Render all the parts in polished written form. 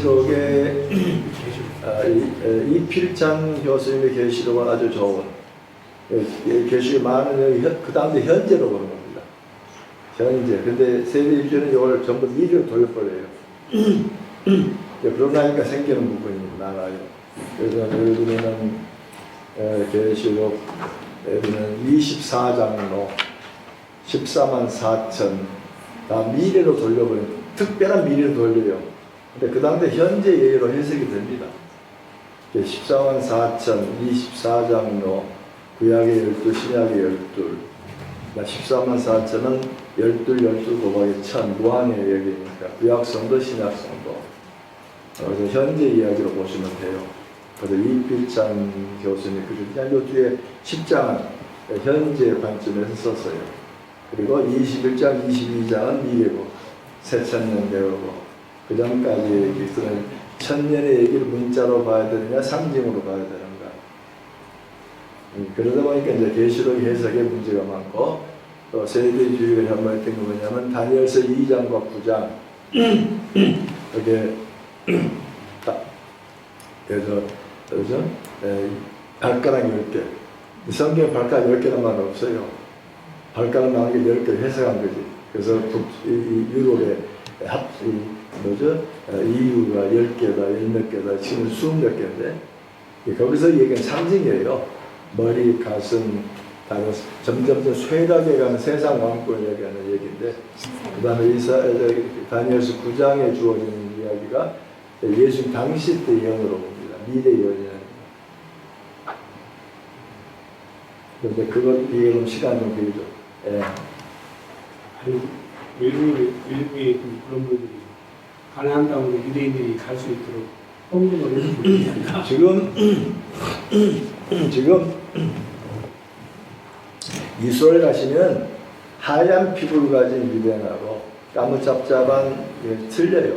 계시록에 이필찬 교수님의 계시록은 아주 좋은 계시록이 많은 그 다음에 현재로 보는 겁니다. 현재. 근데 세대주는 이걸 전부 미래로 돌려버려요. 그러고 나니까 생기는 부분이 많아요. 그래서 예를 들면 계시록 예를 들면 24장로 14만 4천 다 미래로 돌려버려요. 특별한 미래로 돌려요. 근데 그 다음에 현재 예로 해석이 됩니다. 14만 4천, 24장로, 구약의 12, 신약의 12. 14만 4천은 12 곱하기 1000, 무한의 얘기니까 구약성도 신약성도. 그래서 현재 이야기로 보시면 돼요. 그래서 이필찬 교수님, 그냥 요 뒤에 10장은 현재 관점에서 썼어요. 그리고 21장, 22장은 미래고, 새천년 배우고, 그 전까지 얘기는 천년의 얘기를 문자로 봐야 되느냐, 상징으로 봐야 되는가. 그러다 보니까 이제 계시록 해석에 문제가 많고, 또 세대주의가 혐오했던 게 뭐냐면, 다니엘서 2장과 9장, 이게, 그래서, 발가락 10개. 성경에 발가락 10개란 말 없어요. 발가락 나오는 게 10개 해석한 거지. 그래서 유럽에 이유가 10개다, 10몇 개다, 지금 20몇 개인데, 거기서 얘기는 상징이에요. 머리, 가슴, 다른 점점 쇠락에 가는 세상 왕권을 얘기하는 얘기인데, 그 다음에 다니엘서 9장에 주어지는 이야기가 예수님 당시 때 예언으로 봅니다. 미래 예언이라는. 그런데 그것 이해는 시간 좀 걸리죠. 예. 외국의 그런 분들이 가나안 땅으로 유대인들이 갈 수 있도록 홍보를 해줍니다. 지금 이스라엘 가시면 하얀 피부를 가진 유대인하고 까무잡잡한 틀려요.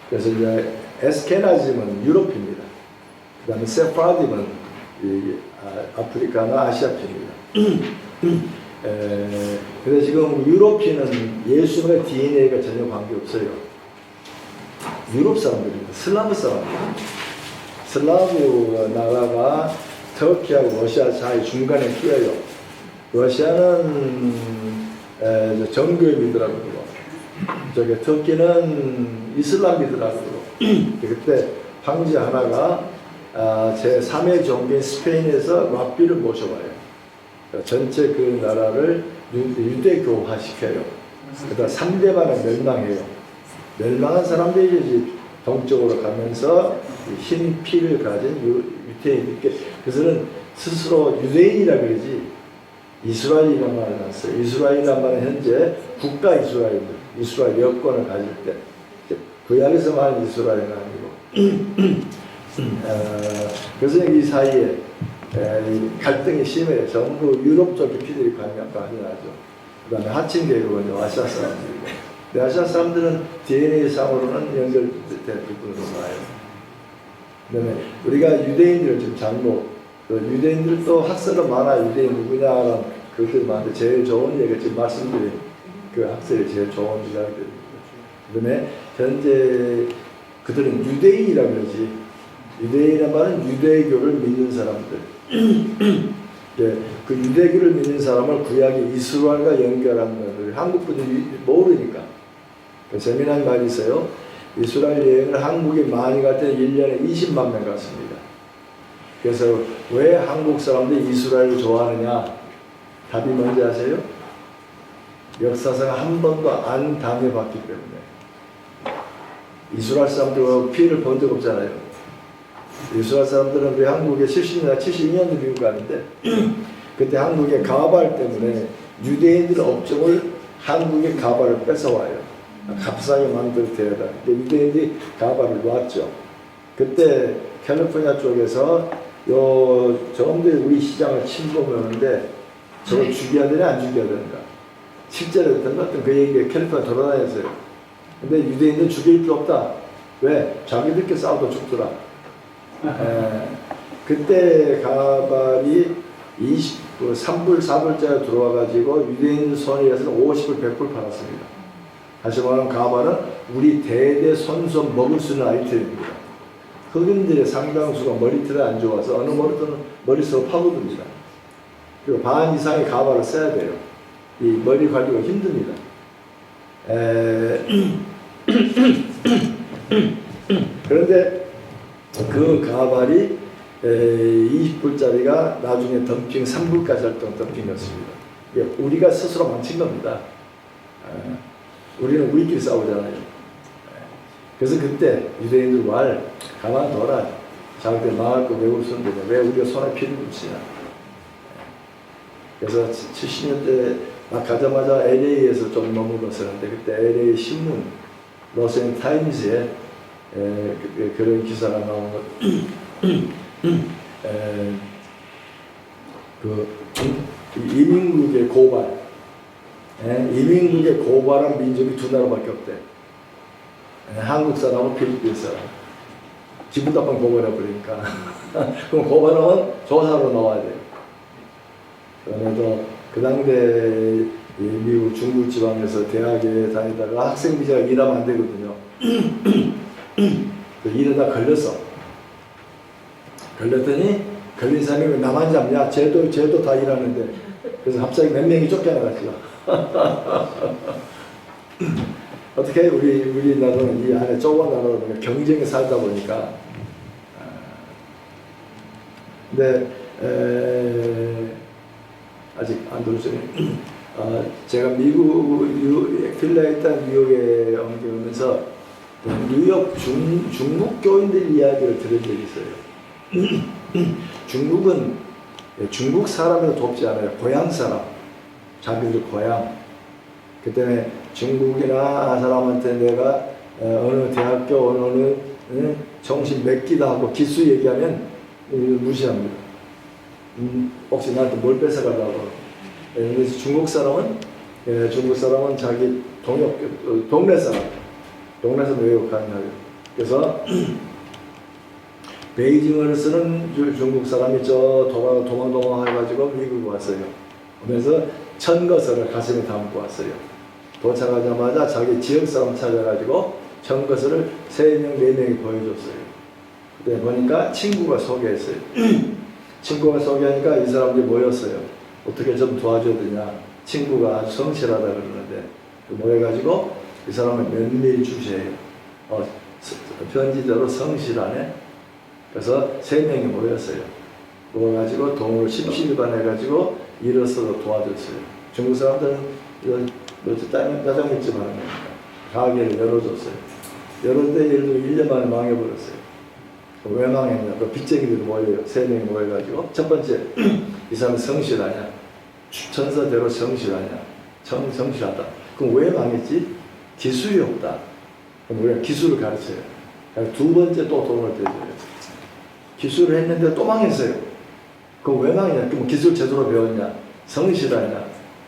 그래서 이제 에스케나즘은 유럽입니다. 그 다음에 세파라즘은 아프리카나 아시아입니다. 그래서 지금 유럽인은 예수님의 DNA가 전혀 관계없어요. 유럽 사람들입니다. 슬라브 사람입니다. 슬라브 나라가 터키하고 러시아 사이 중간에 끼어요. 러시아는 정교에 믿으라고 그러고, 터키는 이슬람 믿으라고 그러고, 그때 황제 하나가 제3의 종교인 스페인에서 랍비를 모셔와요. 전체 그 나라를 유대교화 시켜요. 그러다 상대방을 멸망해요. 멸망한 사람들이 동쪽으로 가면서 흰 피를 가진 유대인, 그래서는 스스로 유대인이라 그러지 이스라엘이라는 말을 놨어요. 이스라엘이라는 말은 현재 국가 이스라엘 여권을 가질 때 구약에서 말하는 이스라엘은 아니고 그래서 이 사이에 갈등이 심해요. 전부 유럽 쪽 피들이 관여하죠. 그 다음에 하친 계급은 아시아 사람들이고, 아시아 사람들은 DNA 상으로는 연결된 부분으로 나와요. 그 다음에 우리가 유대인들을 좀 유대인들도 학설은 많아. 유대인 누구냐라는 그것들 많은데 제일 좋은 얘기가 지금 말씀드린 그 학설이 제일 좋은 이야기들입니다. 그 다음에 현재 그들은 유대인이라 그러지. 유대인이란 말은 유대교를 믿는 사람들. 그 유대교를 믿는 사람을 구약의 이스라엘과 연결하는 것들. 한국 분들이 모르니까. 재미난 말이 있어요. 이스라엘 여행을 한국에 많이 갈 때는 1년에 20만 명 갔습니다. 그래서 왜 한국 사람들이 이스라엘을 좋아하느냐? 답이 뭔지 아세요? 역사상 한 번도 안 당해봤기 때문에. 이스라엘 사람들과 피해를 본 적 없잖아요. 이스라엘 사람들은 우리 한국에 70년, 72년도 미국 가는데 그때 한국의 가발 때문에 유대인들 업종을 한국의 가발을 뺏어와요. 값싸게 만들 때에다. 유대인들이 가발을 놨죠. 그때 캘리포니아 쪽에서 저놈들이 우리 시장을 침범하는데 저걸 죽여야 되냐 안 죽여야 되는가. 실제로 어떤 그 얘기가 캘리포니아 돌아다녔어요. 근데 유대인들 죽일 필요 없다. 왜? 자기들끼리 싸워도 죽더라. 그때 가발이 3불, 4불짜리 들어와가지고 유대인 손해에서 50불, 100불 팔았습니다. 다시 말하면 가발은 우리 대대손손 먹을 수 있는 아이템입니다. 흑인들의 상당수가 머리털이 안 좋아서 어느 머리털은 머릿속으로 파고듭니다. 그리고 반 이상의 가발을 써야 돼요. 이 머리 관리가 힘듭니다. 그런데 그 가발이 20불짜리가 나중에 덤핑 3불까지 할 동안 덤핑이었습니다. 우리가 스스로 망친 겁니다. 우리는 우리끼리 싸우잖아요. 그래서 그때 유대인들 말 가만둬라. 자기들 망할 거 외울 수 있는데 왜 우리가 손에 피를 묻히냐. 그래서 70년대 막 가자마자 LA에서 좀 머물렀었는데 그때 LA 신문 로스앤타임스에 그런 기사가 나온 것. 이민국의 고발, 이민국의 고발한 민족이 두 나라밖에 없대. 한국 사람은 필리핀 사람. 기분 나쁜 고발해 버리니까. 그럼 고발하면 조사로 나와야 돼요. 그런데도 그 당대 미국 중부 지방에서 대학에 다니다가 학생 비자가 일하면 안 되거든요. 일하다 걸렸어. 걸렸더니 걸린 사람이 왜 나만 잡냐? 쟤도 다 일하는데. 그래서 갑자기 몇 명이 쫓겨나갔죠. 어떻게 우리나라는 이 안에 좁은 나라로 경쟁에 살다 보니까. 근데 아직 안 들었어요. 제가 미국 필라델피아 뉴욕에 옮겨오면서 뉴욕 중국 교인들 이야기를 들은 적이 있어요. 중국은 중국 사람을 돕지 않아요. 고향 사람, 자기들 고향. 그때 중국이나 사람한테 내가 어느 대학교 어느 정신 몇 기다 하고 기수 얘기하면 무시합니다. 혹시 나한테 뭘 뺏어가려고. 그래서 중국 사람은 자기 동네 사람 왜 욕하냐고요. 그래서 베이징어를 쓰는 중국 사람이 도망 해가지고 미국 왔어요. 그래서 천거서를 가슴에 담고 왔어요. 도착하자마자 자기 지역 사람 찾아가지고 천거서를 3명, 4명이 보여줬어요. 그때 보니까 친구가 소개했어요. 친구가 소개하니까 이 사람들이 모였어요. 어떻게 좀 도와줘야 되냐. 친구가 아주 성실하다 그러는데 모여가지고 이 사람을 면밀히 주세요. 편지대로 성실하네. 그래서 3명이 모였어요. 모여가지고 돈을 십시일반 해가지고 일어서도 도와줬어요. 중국 사람들은 짜장면집 하는 거니까 가게를 열어줬어요. 열었는데 예를 들어 1년 만에 망해버렸어요. 왜 망했냐? 그 빚쟁이들이 모여요. 3명이 모여가지고 첫 번째 이 사람이 성실하냐? 천사대로 성실하냐? 성실하다. 그럼 왜 망했지? 기술이 없다. 그럼 우리가 기술을 가르쳐요. 두 번째 또 돈을 대줘요. 기술을 했는데 또 망했어요. 그럼 왜 망했냐? 그럼 기술 제대로 배웠냐? 성실하냐?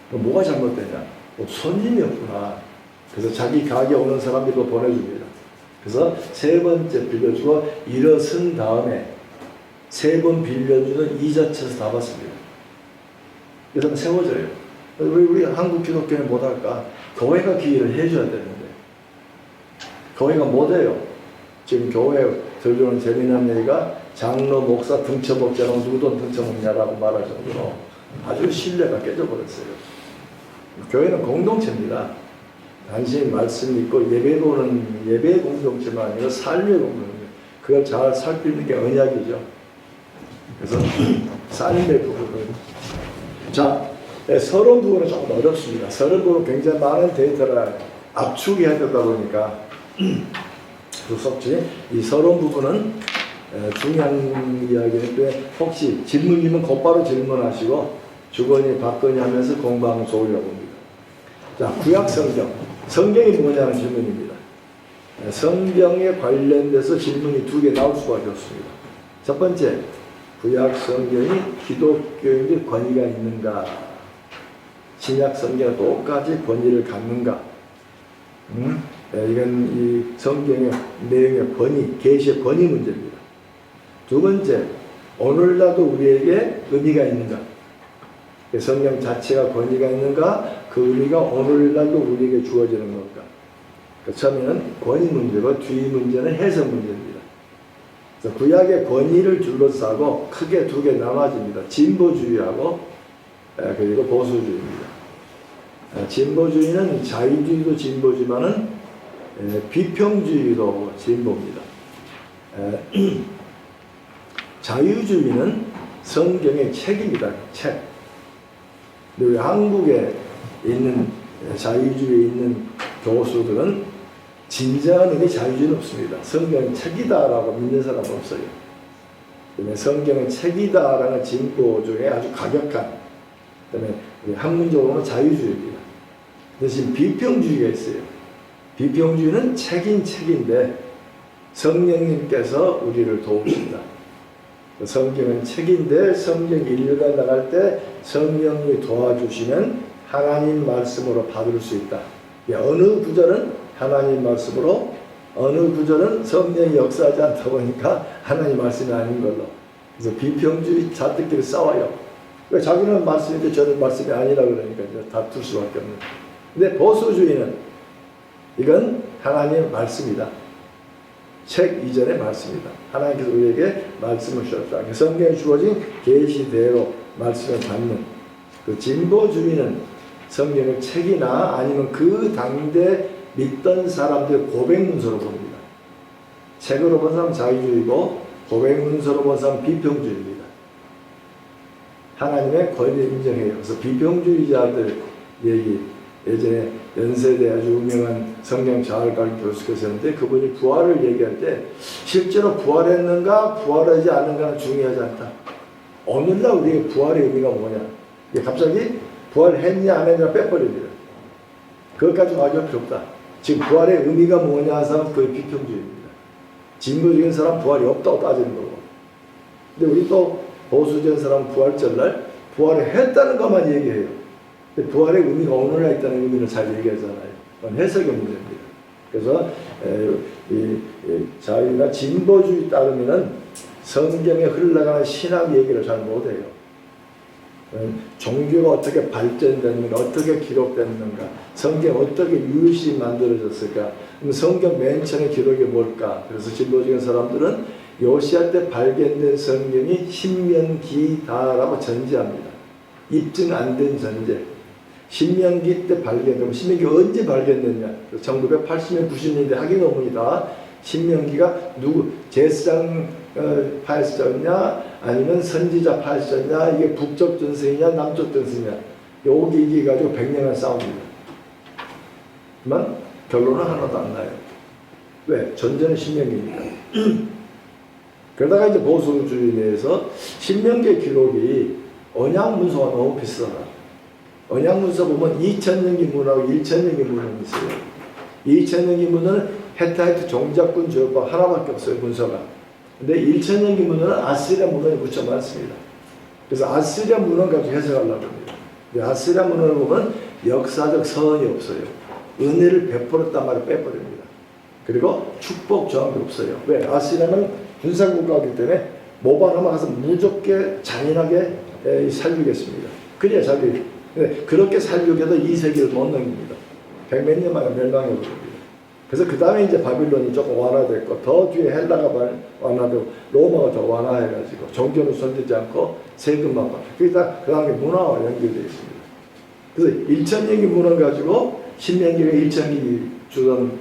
그럼 뭐가 잘못되냐? 손님이 없구나. 그래서 자기 가게 오는 사람들도 보내줍니다. 그래서 3번째 빌려주고 일어선 다음에 3번 빌려주는 이자 쳐서 다 받습니다. 그래서 세워져요. 우리 한국 기독교는 못할까? 교회가 기회를 해줘야 되는데 교회가 못해요. 지금 교회 들려오는 재미난 얘기가 장로, 목사 등쳐먹자고 누구 돈 등쳐먹냐라고 말할 정도로 아주 신뢰가 깨져버렸어요. 교회는 공동체입니다. 단순히 말씀 믿고 예배보는 예배 공동체만 아니라 삶의 공동체. 그걸 잘 살피는 게 언약이죠. 그래서 삶의 부분을. 자, 서론 부분은 조금 어렵습니다. 서론 부분은 굉장히 많은 데이터를 압축해야 되다 보니까 무섭지. 이 서론 부분은 중요한 이야기인데 혹시 질문이면 곧바로 질문하시고 주거니 받거니 하면서 공부하면 좋으려고 봅니다. 자, 구약 성경이 뭐냐는 질문입니다. 성경에 관련돼서 질문이 2개 나올 수밖에 없습니다. 첫 번째, 구약 성경이 기독교인들 권위가 있는가? 신약 성경과 똑같이 권위를 갖는가? 이건 이 성경의 내용의 권위, 계시의 권위 문제입니다. 두 번째, 오늘날도 우리에게 의미가 있는가? 성경 자체가 권위가 있는가? 그 의미가 오늘날도 우리에게 주어지는 건가? 그 처음에는 권위 문제고 뒤 문제는 해석 문제입니다. 그래서 구약의 권위를 둘러싸고 크게 두 개 나눠집니다. 진보주의하고 그리고 보수주의입니다. 진보주의는 자유주의도 진보지만은 비평주의도 진보입니다. 자유주의는 성경의 책입니다. 책. 근데 우리 한국에 있는 자유주의에 있는 교수들은 진정한 의미 자유주의는 없습니다. 성경은 책이다라고 믿는 사람은 없어요. 그다음에 성경은 책이다라는 진보 중에 아주 가격한, 그다음에 학문적으로는 자유주의입니다. 대신 비평주의가 있어요. 비평주의는 책인 책인데 성령님께서 우리를 도우십니다. 성경은 책인데 성경 읽어 나갈 때 성령이 도와주시면 하나님 말씀으로 받을 수 있다. 어느 구절은 하나님 말씀으로, 어느 구절은 성령이 역사하지 않다 보니까 하나님 말씀이 아닌 걸로. 그래서 비평주의 자들끼리 싸워요. 자기는 말씀인데 저는 말씀이 아니라 그러니까 다툴 수밖에 없는. 근데 보수주의는 이건 하나님의 말씀이다. 책 이전의 말씀이다. 하나님께서 우리에게 말씀을 주셨다. 성경에 주어진 계시대로 말씀을 받는. 그 진보주의는 성경을 책이나 아니면 그 당대 믿던 사람들의 고백문서로 봅니다. 책으로 본 사람 자유주의고 고백문서로 본 사람 비평주의입니다. 하나님의 권위를 인정해요. 그래서 비평주의자들 얘기, 예전에 연세대 아주 유명한 성경 자활관 교수께서 했는데 그분이 부활을 얘기할 때 실제로 부활했는가 부활하지 않는가는 중요하지 않다. 오늘날 우리의 부활의 의미가 뭐냐. 갑자기 부활했냐 안 했냐 빼버립니다. 그것까지 가져올 필요 없다. 지금 부활의 의미가 뭐냐 하는 사람은 그게 비평주의입니다. 진보적인 사람 부활이 없다고 따지는 거고. 근데 우리 또 보수적인 사람 부활절날 부활을 했다는 것만 얘기해요. 근데 부활의 의미가 오늘날 있다는 의미를 잘 얘기하잖아요. 그건 해석의 문제입니다. 그래서 자유나 진보주의 따르면은 성경에 흘러가는 신학 얘기를 잘 못해요. 종교가 어떻게 발전됐는가, 어떻게 기록됐는가, 성경 어떻게 유시 만들어졌을까, 그럼 성경 맨 처음에 기록이 뭘까. 그래서 진보적인 사람들은 요시야 때 발견된 성경이 신명기다라고 전제합니다. 입증 안 된 전제. 신명기 때 발견되면 신명기 언제 발견됐냐? 1980년 90년대 학예 논문이다. 신명기가 누구 제사장 파였었냐 아니면 선지자 파였었냐, 이게 북쪽 전승이냐 남쪽 전승이냐, 여기 이게 가지고 100년을 싸웁니다. 하지만 결론은 하나도 안 나요. 왜? 전제는 신명기니까. 그러다가 이제 보수주의 내에서 신명기 기록이 언약 문서가 너무 비싸다. 언약 문서 보면 2000년기 문하고 1000년기 문헌이 있어요. 2000년기 문헌은 헤타이트 종잡군 조합법 하나밖에 없어요, 문서가. 근데 1000년기 문헌은 아시리아 문헌이 무척 많습니다. 그래서 아시리아 문헌 가지고 해석하려고 합니다. 아시리아 문헌을 보면 역사적 서언이 없어요. 은혜를 베풀었단 말을 빼버립니다. 그리고 축복 조항이 없어요. 왜? 아시리아는 군사국가이기 때문에 모반하면 가서 무섭게 잔인하게 살리겠습니다. 그래야 자기 그렇게 살려도 이 세계를 못 넘깁니다. 100몇 년 만에 멸망해버립니다. 그래서 그 다음에 이제 바빌론이 조금 완화됐고, 더 뒤에 헬라가 완화되고, 로마가 더 완화해가지고, 종교는 손대지 않고, 세금만 받고, 그게 다 그 다음에 문화와 연결되어 있습니다. 그래서 1000년기 문화 가지고, 신명기가 1000년기 주던,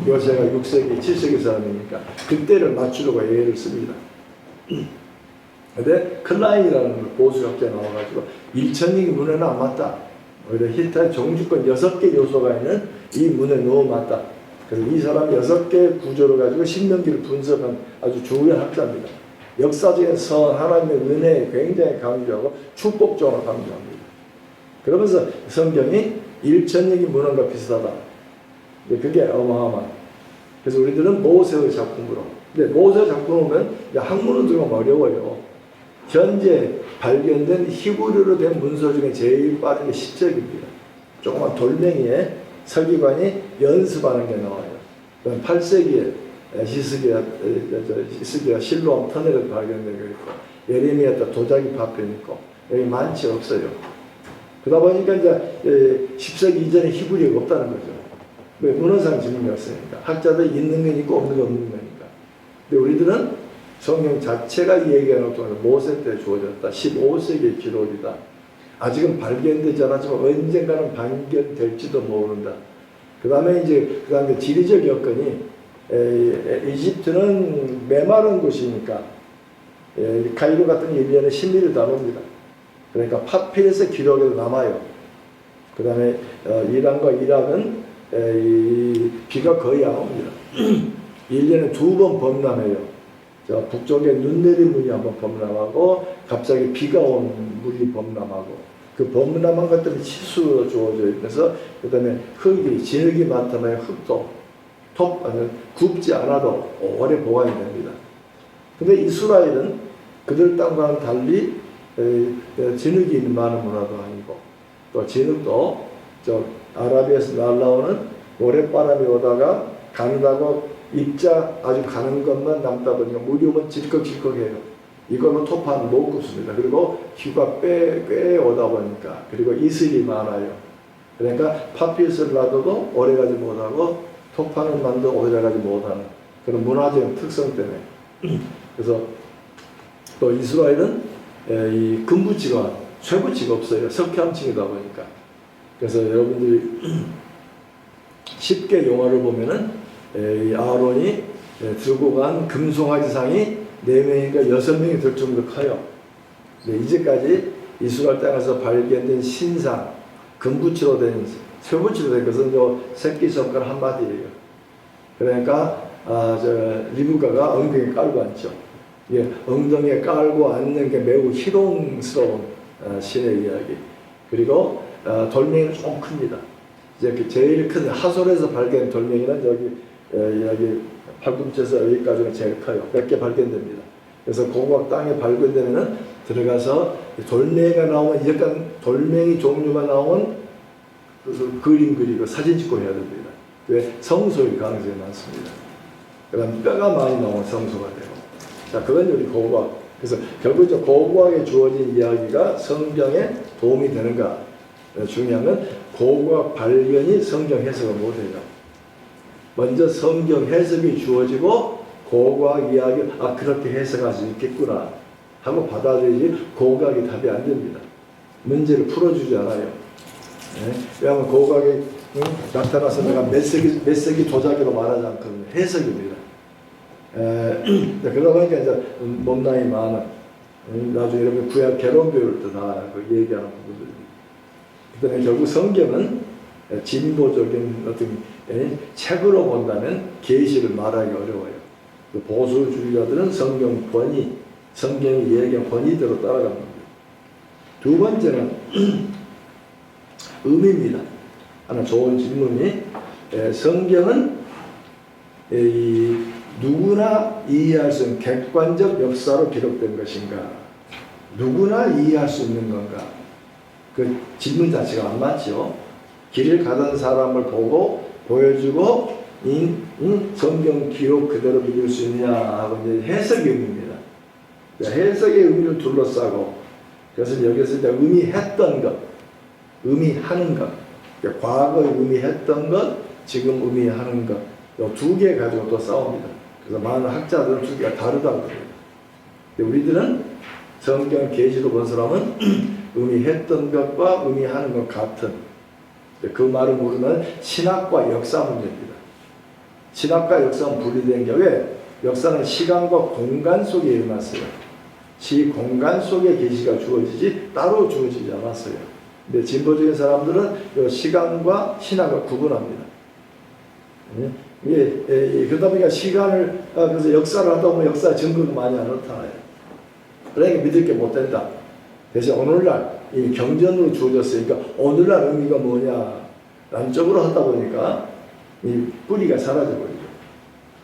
요새가 6세기, 7세기 사람이니까, 그때를 맞추려고 예를 씁니다. 근데 클라인이라는 보수학자 나와가지고 1000년기 문헌은 안 맞다. 오히려 히타의 종주권 6개 요소가 있는 이 문헌이 너무 맞다. 그래서 이 사람이 6개 구조를 가지고 신명기를 분석한 아주 중요한 학자입니다. 역사적인 선, 하나님의 은혜에 굉장히 강조하고 축복적으로 강조합니다. 그러면서 성경이 1000년기 문헌과 비슷하다. 그게 어마어마한. 그래서 우리들은 모세의 작품으로. 근데 모세의 작품을 보면 학문은 좀 어려워요. 현재 발견된 히브리어로 된 문서 중에 제일 빠른 게 10절입니다. 조그만 돌멩이에 서기관이 연습하는 게 나와요. 8세기에 히스기야 실로암 터널에도 발견된 게 있고, 예레미야 때 도자기 파편이 있고, 여기 많지 없어요. 그러다 보니까 이제 10세기 이전에 히브리어가 없다는 거죠. 왜? 문헌상 증명이 없으니까. 학자들 있는 건 있고 없는 건 없는 거니까. 근데 우리들은 성경 자체가 얘기하는 동안 모세 때 주어졌다. 15세기의 기록이다. 아직은 발견되지 않았지만 언젠가는 발견될지도 모른다. 그 다음에 지리적 여건이 이집트는 메마른 곳이니까 카이로 같은 게 1년에 10일을 다놉니다. 그러니까 파피르스 기록에도 남아요. 그 다음에 이란과 이락은 비가 거의 안 옵니다. 1년에 2번 범람해요. 북쪽에 눈 내린 물이 한번 범람하고 갑자기 비가 온 물이 범람하고 그 범람한 것들이 치수로 주어져 있면서 그 다음에 흙이 진흙이 많다면 흙도 굽지 않아도 오래 보관이 됩니다. 근데 이스라엘은 그들 땅과는 달리 진흙이 많은 문화도 아니고 또 진흙도 아라비아에서 날라오는 모래바람이 오다가 가느다고 입자 아주 가는 것만 남다 보니까 물이 오면 질컥질컥해요. 이걸로 토파는 못 굽습니다. 그리고 휴가 꽤 오다 보니까 그리고 이슬이 많아요. 그러니까 파피루스를 놔둬도 오래가지 못하고 토파는 만도 오래가지 못하는 그런 문화적인 특성 때문에 그래서 또 이스라엘은 이 금붙이가 쇠붙이가 없어요. 석회암층이다 보니까. 그래서 여러분들이 쉽게 영화를 보면은 이 아론이 들고 간 금송아지상이 4명인가 6명이 될 정도 커요. 이제까지 이스라엘 땅에서 발견된 신상, 금붙이로 된, 쇠붙이로 된 것은 요 새끼손가락 한 마디예요. 그러니까 리브가가 엉덩이에 깔고 앉죠. 엉덩이에 깔고 앉는 게 매우 희롱스러운 신의 이야기. 그리고 돌멩이는 좀 큽니다. 이제 제일 큰 하솔에서 발견 돌멩이는 여기 팔꿈치에서 여기까지가 제일 커요. 몇 개 발견됩니다. 그래서 고고학 땅에 발견되면은 들어가서 돌멩이가 나오면 약간 돌멩이 종류가 나오면 그래서 그림 그리고 사진 찍고 해야 됩니다. 왜? 성소일 가능성이 많습니다. 그다음 뼈가 많이 나오면 성소가 되고. 자, 그건 우리 고고학. 그래서 결국 고고학에 주어진 이야기가 성경에 도움이 되는가? 중요한 건 고고학 발견이 성경 해석을 못해요. 먼저 성경 해석이 주어지고 고고학 이야기 그렇게 해석할 수 있겠구나 하고 받아들이지 고고학이 답이 안 됩니다. 문제를 풀어주지 않아요. 왜냐하면 고고학이 나타나서 내가 몇 세기 도자기로 말하지 않거든요. 해석입니다. 그러다 보니까 이제 논란이 많은 나중에 여러분 구약 개론교를 또 다 얘기하는 부분들입니다. 그다음에 결국 성경은 진보적인 어떤 책으로 본다면 계시를 말하기 어려워요. 보수주의자들은 성경 권위, 성경이 얘기한 권위대로 따라가는 겁니다. 두 번째는 의미입니다. 하나 좋은 질문이 성경은 누구나 이해할 수 있는 객관적 역사로 기록된 것인가? 누구나 이해할 수 있는 건가? 그 질문 자체가 안 맞죠. 길을 가던 사람을 보고 보여주고 성경 기록 그대로 믿을 수 있느냐 하고 이제 해석의 의미입니다. 해석의 의미를 둘러싸고 그래서 여기서 이제 의미했던 것, 의미하는 것, 과거에 의미했던 것, 지금 의미하는 것, 이 두 개 가지고 또 싸웁니다. 그래서 많은 학자들은 두 개가 다르다고 합니다. 우리들은 성경 계시로 본 사람은 의미했던 것과 의미하는 것 같은 그 말을 모르면 신학과 역사 문제입니다. 신학과 역사는 분리된 경우에 역사는 시간과 공간 속에 일어났어요. 공간 속에 계시가 주어지지 따로 주어지지 않았어요. 근데 진보적인 사람들은 이 시간과 신학을 구분합니다. 그러다 보니까 시간을 그래서 역사를 하다 보면 역사 증거가 많이 안 나타나요. 그러니까 믿을 게 못 된다. 대신 오늘날 이 경전으로 주어졌으니까 오늘날 의미가 뭐냐 난쪽으로 하다 보니까 이 뿌리가 사라져버리죠.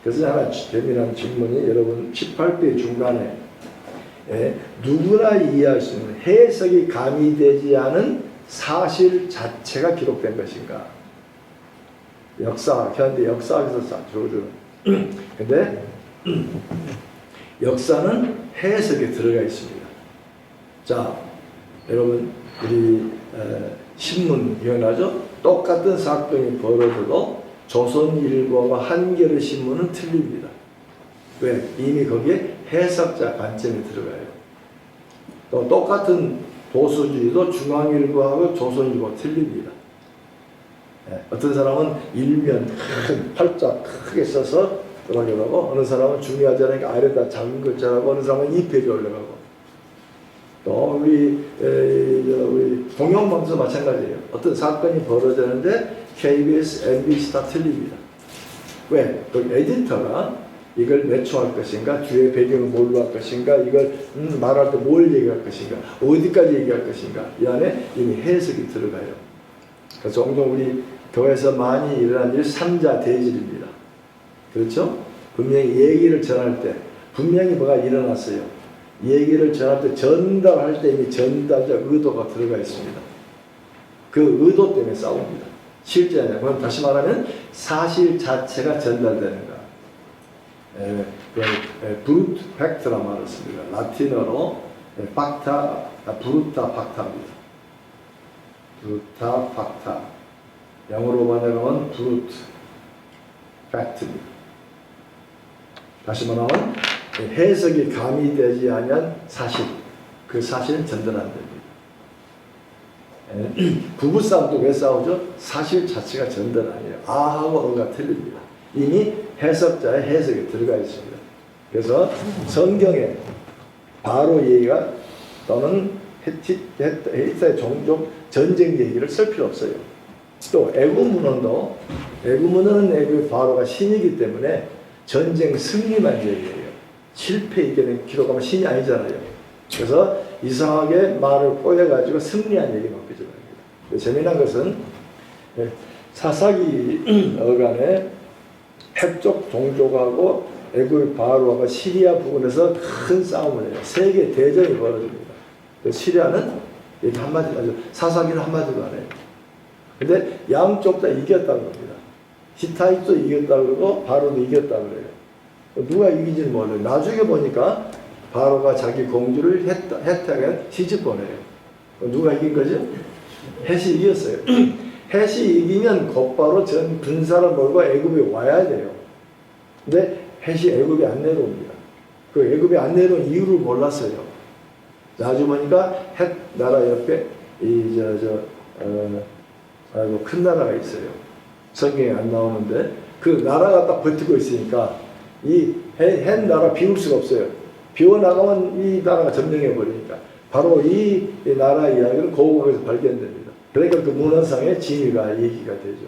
그래서 하나 재미난 질문이 여러분 18ペ 중간에 누구나 이해할 수 있는 해석이 가미되지 않은 사실 자체가 기록된 것인가? 역사, 현대 역사에서 주어지는 근데 역사는 해석에 들어가 있습니다. 자, 여러분 우리 신문 기억나죠? 똑같은 사건이 벌어져도 조선일보와 한겨레 신문은 틀립니다. 왜? 이미 거기에 해석자 관점이 들어가요. 또 똑같은 보수주의도 중앙일보하고 조선일보 틀립니다. 어떤 사람은 일면 큰 팔자 크게 써서 올라가고, 어느 사람은 중요하지 않으니까 아래다 작은 글자라고, 어느 사람은 2페이지 올라가고. 또 우리 공영방송도 마찬가지예요. 어떤 사건이 벌어졌는데 KBS, MBC 다 틀립니다. 왜? 그 에디터가 이걸 매초할 것인가, 뒤에 배경을 뭘로 할 것인가, 이걸 말할 때 뭘 얘기할 것인가, 어디까지 얘기할 것인가, 이 안에 이미 해석이 들어가요. 그래서 종종 우리 교회에서 많이 일어난 일 3자 대질입니다. 그렇죠? 분명히 얘기를 전할 때 분명히 뭐가 일어났어요. 얘기를 전할 때, 전달할 때 이미 전달자 의도가 들어가 있습니다. 그 의도 때문에 싸웁니다. 실제냐? 그럼 다시 말하면 사실 자체가 전달되는가? 브루트 팩트라 말을 씁니다. 라틴어로 팍타, 브루타 팍타입니다. 브루타 팍타. 영어로 번역하면 브루트 팩트입니다. 다시 말하면 해석이 가미되지 않은 사실, 그 사실은 전달 안 됩니다. 부부싸움도 왜 싸우죠? 사실 자체가 전달 아니에요. 아하고 어가 틀립니다. 이미 해석자의 해석이 들어가 있습니다. 그래서 성경에 바로 얘기가 또는 히트의 종종 전쟁 얘기를 쓸 필요 없어요. 또 애굽문헌도, 애굽문헌은 애굽 바로가 신이기 때문에 전쟁 승리만 얘기해요. 실패 이겨낸 기록하면 신이 아니잖아요. 그래서 이상하게 말을 꼬여가지고 승리한 얘기만 끄집어냅니다. 재미난 것은 사사기 어간에 해쪽 종족하고 애굽 바로하고 시리아 부근에서 큰 싸움을 해요. 세계 대전이 벌어집니다. 시리아는 얘기 한마디도 안 해요. 사사기는 한마디도 안 해요. 근데 양쪽 다 이겼다고 합니다. 히타이트도 이겼다고 그러고 바로도 이겼다고 그래요. 누가 이기지는 몰라요. 나중에 보니까 바로가 자기 공주를 헷하게 시집 보내요. 누가 이긴 거죠? 헷이 이겼어요. 헷이 이기면 곧바로 전 군사를 몰고 애굽에 와야 돼요. 근데 헷이 애굽에 안 내려옵니다. 그 애굽에 안 내려온 이유를 몰랐어요. 나중에 보니까 헷 나라 옆에 큰 나라가 있어요. 성경에 안 나오는데 그 나라가 딱 버티고 있으니까 이 헷 나라 비울 수가 없어요. 비워나가면 이 나라가 점령해 버리니까 바로 이 나라 이야기는 고국에서 발견됩니다. 그러니까 그 문헌상의 진위가 얘기가 되죠.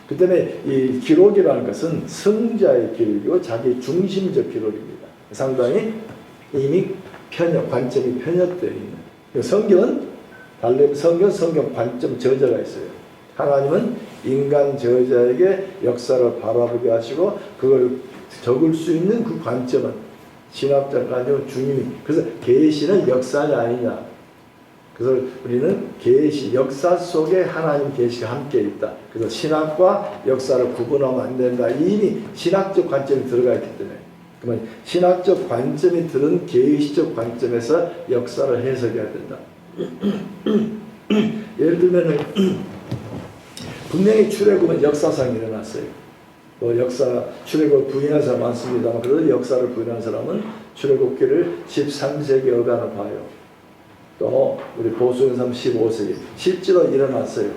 그 때문에 이 기록이라는 것은 성자의 기록이고 자기 중심적 기록입니다. 상당히 이미 관점이 편협되어 있는. 성경은 달리 성경 관점 저자가 있어요. 하나님은 인간 저자에게 역사를 바라보게 하시고 그걸 적을 수 있는 그 관점은 신학자가 아니고 주님이. 그래서 계시는 역사냐 아니냐. 그래서 우리는 계시, 역사 속에 하나님 계시가 함께 있다. 그래서 신학과 역사를 구분하면 안 된다. 이미 신학적 관점이 들어가 있기 때문에. 그러면 신학적 관점이 들은 계시적 관점에서 역사를 해석해야 된다. 예를 들면 분명히 출애굽은 역사상 일어났어요. 역사 출애굽 부인한 사람 많습니다만 그래도 역사를 부인한 사람은 출애굽기를 13세기 어간을 봐요. 또 우리 보수의 사람 15세기 실제로 일어났어요.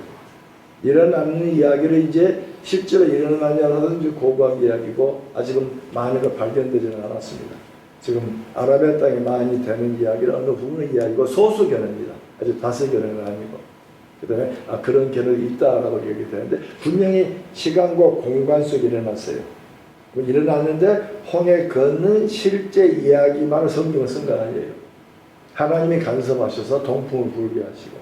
일어나는 이야기를 이제 실제로 일어나냐는 이제 고고한 이야기고 아직은 많이가 발견되지는 않았습니다. 지금 아라비아 땅에 많이 되는 이야기는 어느 부분의 이야기고 소수 견해입니다. 아주 다수 견해는 아니고. 그 다음에 그런 견해가 있다라고 얘기되는데 분명히 시간과 공간 속에 일어났어요. 일어났는데 홍해 걷는 실제 이야기만을 성경을 쓴 건 아니에요. 하나님이 간섭하셔서 동풍을 불게 하시고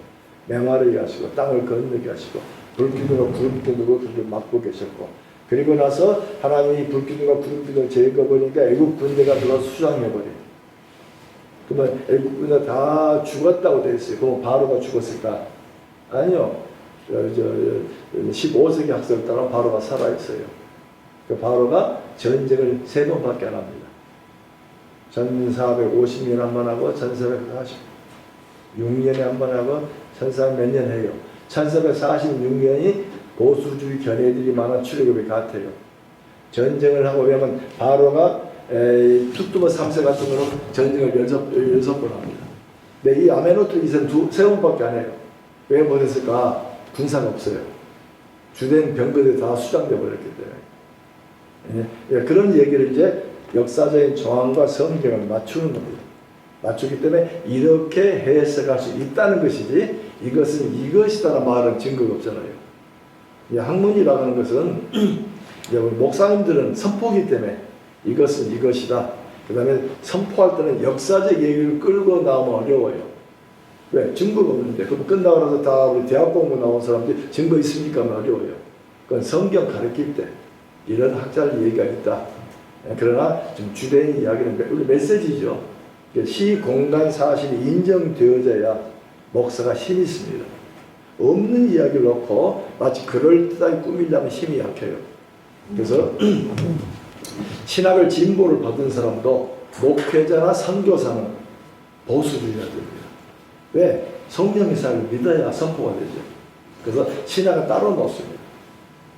맹활하게 하시고 땅을 건너게 하시고 불기둥과 구름기둥을 그렇게 막고 계셨고 그리고 나서 하나님이 불기둥과 구름기둥을 제거해버리니까 애국 군대가 들어와서 수장해버려요. 그러면 애국 군대가 다 죽었다고 되어 있어요. 그럼 바로가 죽었을까? 아니요. 15세기 학설 따라 바로가 살아있어요. 그 바로가 전쟁을 3번밖에 안 합니다. 1450년에 한 번 하고 1446년에 한 번 하고 1400몇 년 해요. 1446년이 보수주의 견해들이 많아 출애굽의 같아요. 전쟁을 하고, 왜냐면 바로가 툭두버 3세 같은 거로 전쟁을 16번 합니다. 근데 이 아메노트 2세는 3번밖에 안 해요. 왜 못했을까? 군사가 없어요. 주된 병거들이 다 수장돼 버렸기 때문에. 예, 그런 얘기를 이제 역사적인 정황과 성경을 맞추는 겁니다. 맞추기 때문에 이렇게 해석할 수 있다는 것이지, 이것은 이것이다라는 말은 증거가 없잖아요. 이 학문이라고 하는 것은 이제 우리 목사님들은 선포기 때문에 이것은 이것이다. 그 다음에 선포할 때는 역사적 얘기를 끌고 나오면 어려워요. 왜? 증거가 없는데. 그럼 끝나고 나서 다 우리 대학 공부 나온 사람들이 증거 있습니까? 하면 어려워요. 그건 성경 가르칠 때 이런 학자의 얘기가 있다. 그러나 좀 주된 이야기는 우리 메시지죠. 시, 공간, 사실이 인정되어져야 목사가 힘이 있습니다. 없는 이야기를 놓고 마치 그럴듯하게 꾸미려면 힘이 약해요. 그래서 신학을 진보를 받은 사람도 목회자나 선교사는 보수주의자들입니다. 왜? 성령 이사를 믿어야 선포가 되죠. 그래서 신학은 따로 놓습니다.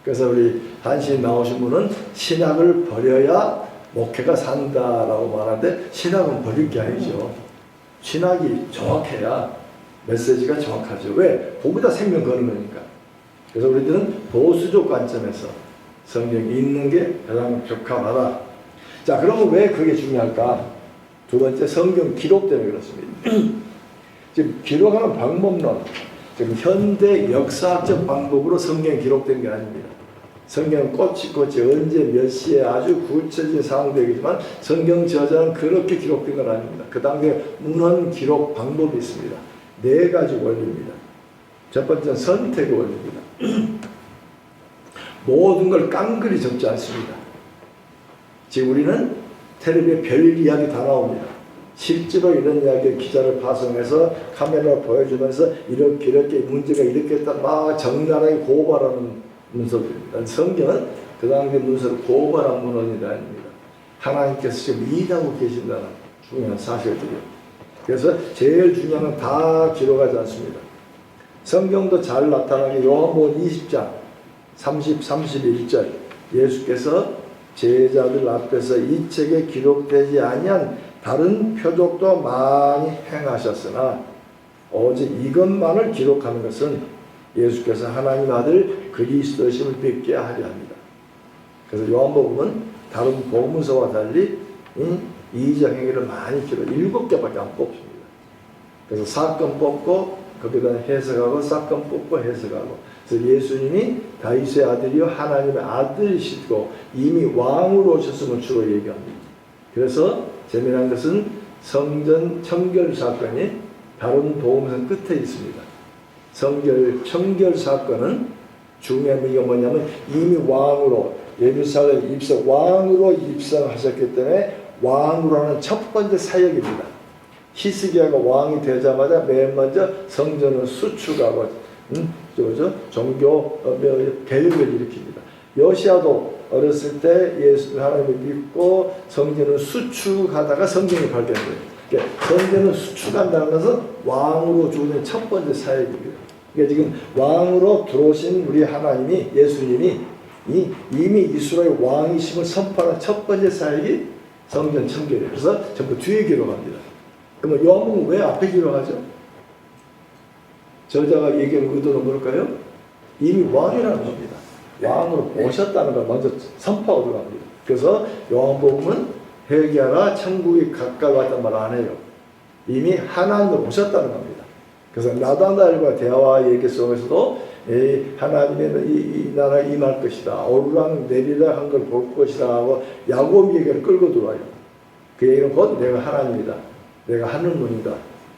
그래서 우리 한신 나오신 분은 신학을 버려야 목회가 산다라고 말하는데, 신학은 버릴 게 아니죠. 신학이 정확해야 메시지가 정확하죠. 왜? 거기다 생명 거는 거니까. 그래서 우리들은 보수적 관점에서 성경이 있는 게 가장 적합하다. 자, 그러면 왜 그게 중요할까? 두 번째, 성경 기록 때문에 그렇습니다. 지금 기록하는 방법론, 지금 현대 역사학적 방법으로 성경이 기록된 게 아닙니다. 성경은 꼬치꼬치 언제 몇 시에 아주 구체적인 상황되겠지만 성경 저자는 그렇게 기록된 건 아닙니다. 그 당시에 문헌 기록 방법이 있습니다. 4가지 원리입니다. 첫 번째는 선택의 원리입니다. 모든 걸 깡그리 적지 않습니다. 지금 우리는 텔레비에 별 이야기 다 나옵니다. 실제로 이런 이야기를 기자를 파송해서 카메라로 보여주면서 이렇게 문제가 이렇게 했다 막 적나라하게 고발하는 문서들입니다. 성경은 그 당시 문서를 고발한 문헌이 아닙니다. 하나님께서 지금 일하고 계신다는 중요한 사실들이요. 그래서 제일 중요한 건 다 기록하지 않습니다. 성경도 잘 나타나게 요한복음 20장 30, 31절 예수께서 제자들 앞에서 이 책에 기록되지 아니한 다른 표적도 많이 행하셨으나 오직 이것만을 기록하는 것은 예수께서 하나님 아들 그리스도심을 믿게 하려 합니다. 그래서 요한복음은 다른 복음서와 달리 이적 행위를 많이 기록, 7개밖에 안 뽑습니다. 그래서 사건 뽑고 거기다 해석하고 사건 뽑고 해석하고. 그래서 예수님이 다윗의 아들이요 하나님의 아들이시고 이미 왕으로 오셨음을 주로 얘기합니다. 그래서 재미난 것은 성전 청결 사건이 다른 복음서 끝에 있습니다. 청결 사건은 중요한 의미가 뭐냐면 이미 왕으로 예루살렘 왕으로 입성하셨기 때문에 왕으로 하는 첫 번째 사역입니다. 히스기야가 왕이 되자마자 맨 먼저 성전을 수축하고 종교 개혁을 일으킵니다. 요시야도 어렸을 때 예수 하나님을 믿고 성전을 수축하다가 성경이 발견돼요. 그러니까 성전을 수축한다는 것은 왕으로 주는 첫 번째 사역입니다. 그러니까 지금 왕으로 들어오신 우리 하나님이 예수님이 이미 이스라엘 왕이심을 선포하는 첫 번째 사역이 성전 청결이에요. 그래서 전부 뒤에 기록합니다. 그러면 요한복음 왜 앞에 기록하죠? 저자가 얘기한 의도는 뭘까요? 이미 왕이라는 겁니다. 왕으로 오셨다는 걸 먼저 선포하고 들어갑니다. 그래서 요한복음은 회개하라 천국이 가까이 왔다는 말 안 해요. 이미 하나님으로 오셨다는 겁니다. 그래서 나다나엘과 대화와 얘기 속에서도 하나님의 이 나라에 임할 것이다. 오르락 내리락 한 걸 볼 것이다 하고 야곱 얘기를 끌고 들어와요. 그 얘기는 곧 내가 하나님이다. 내가 하늘문이다.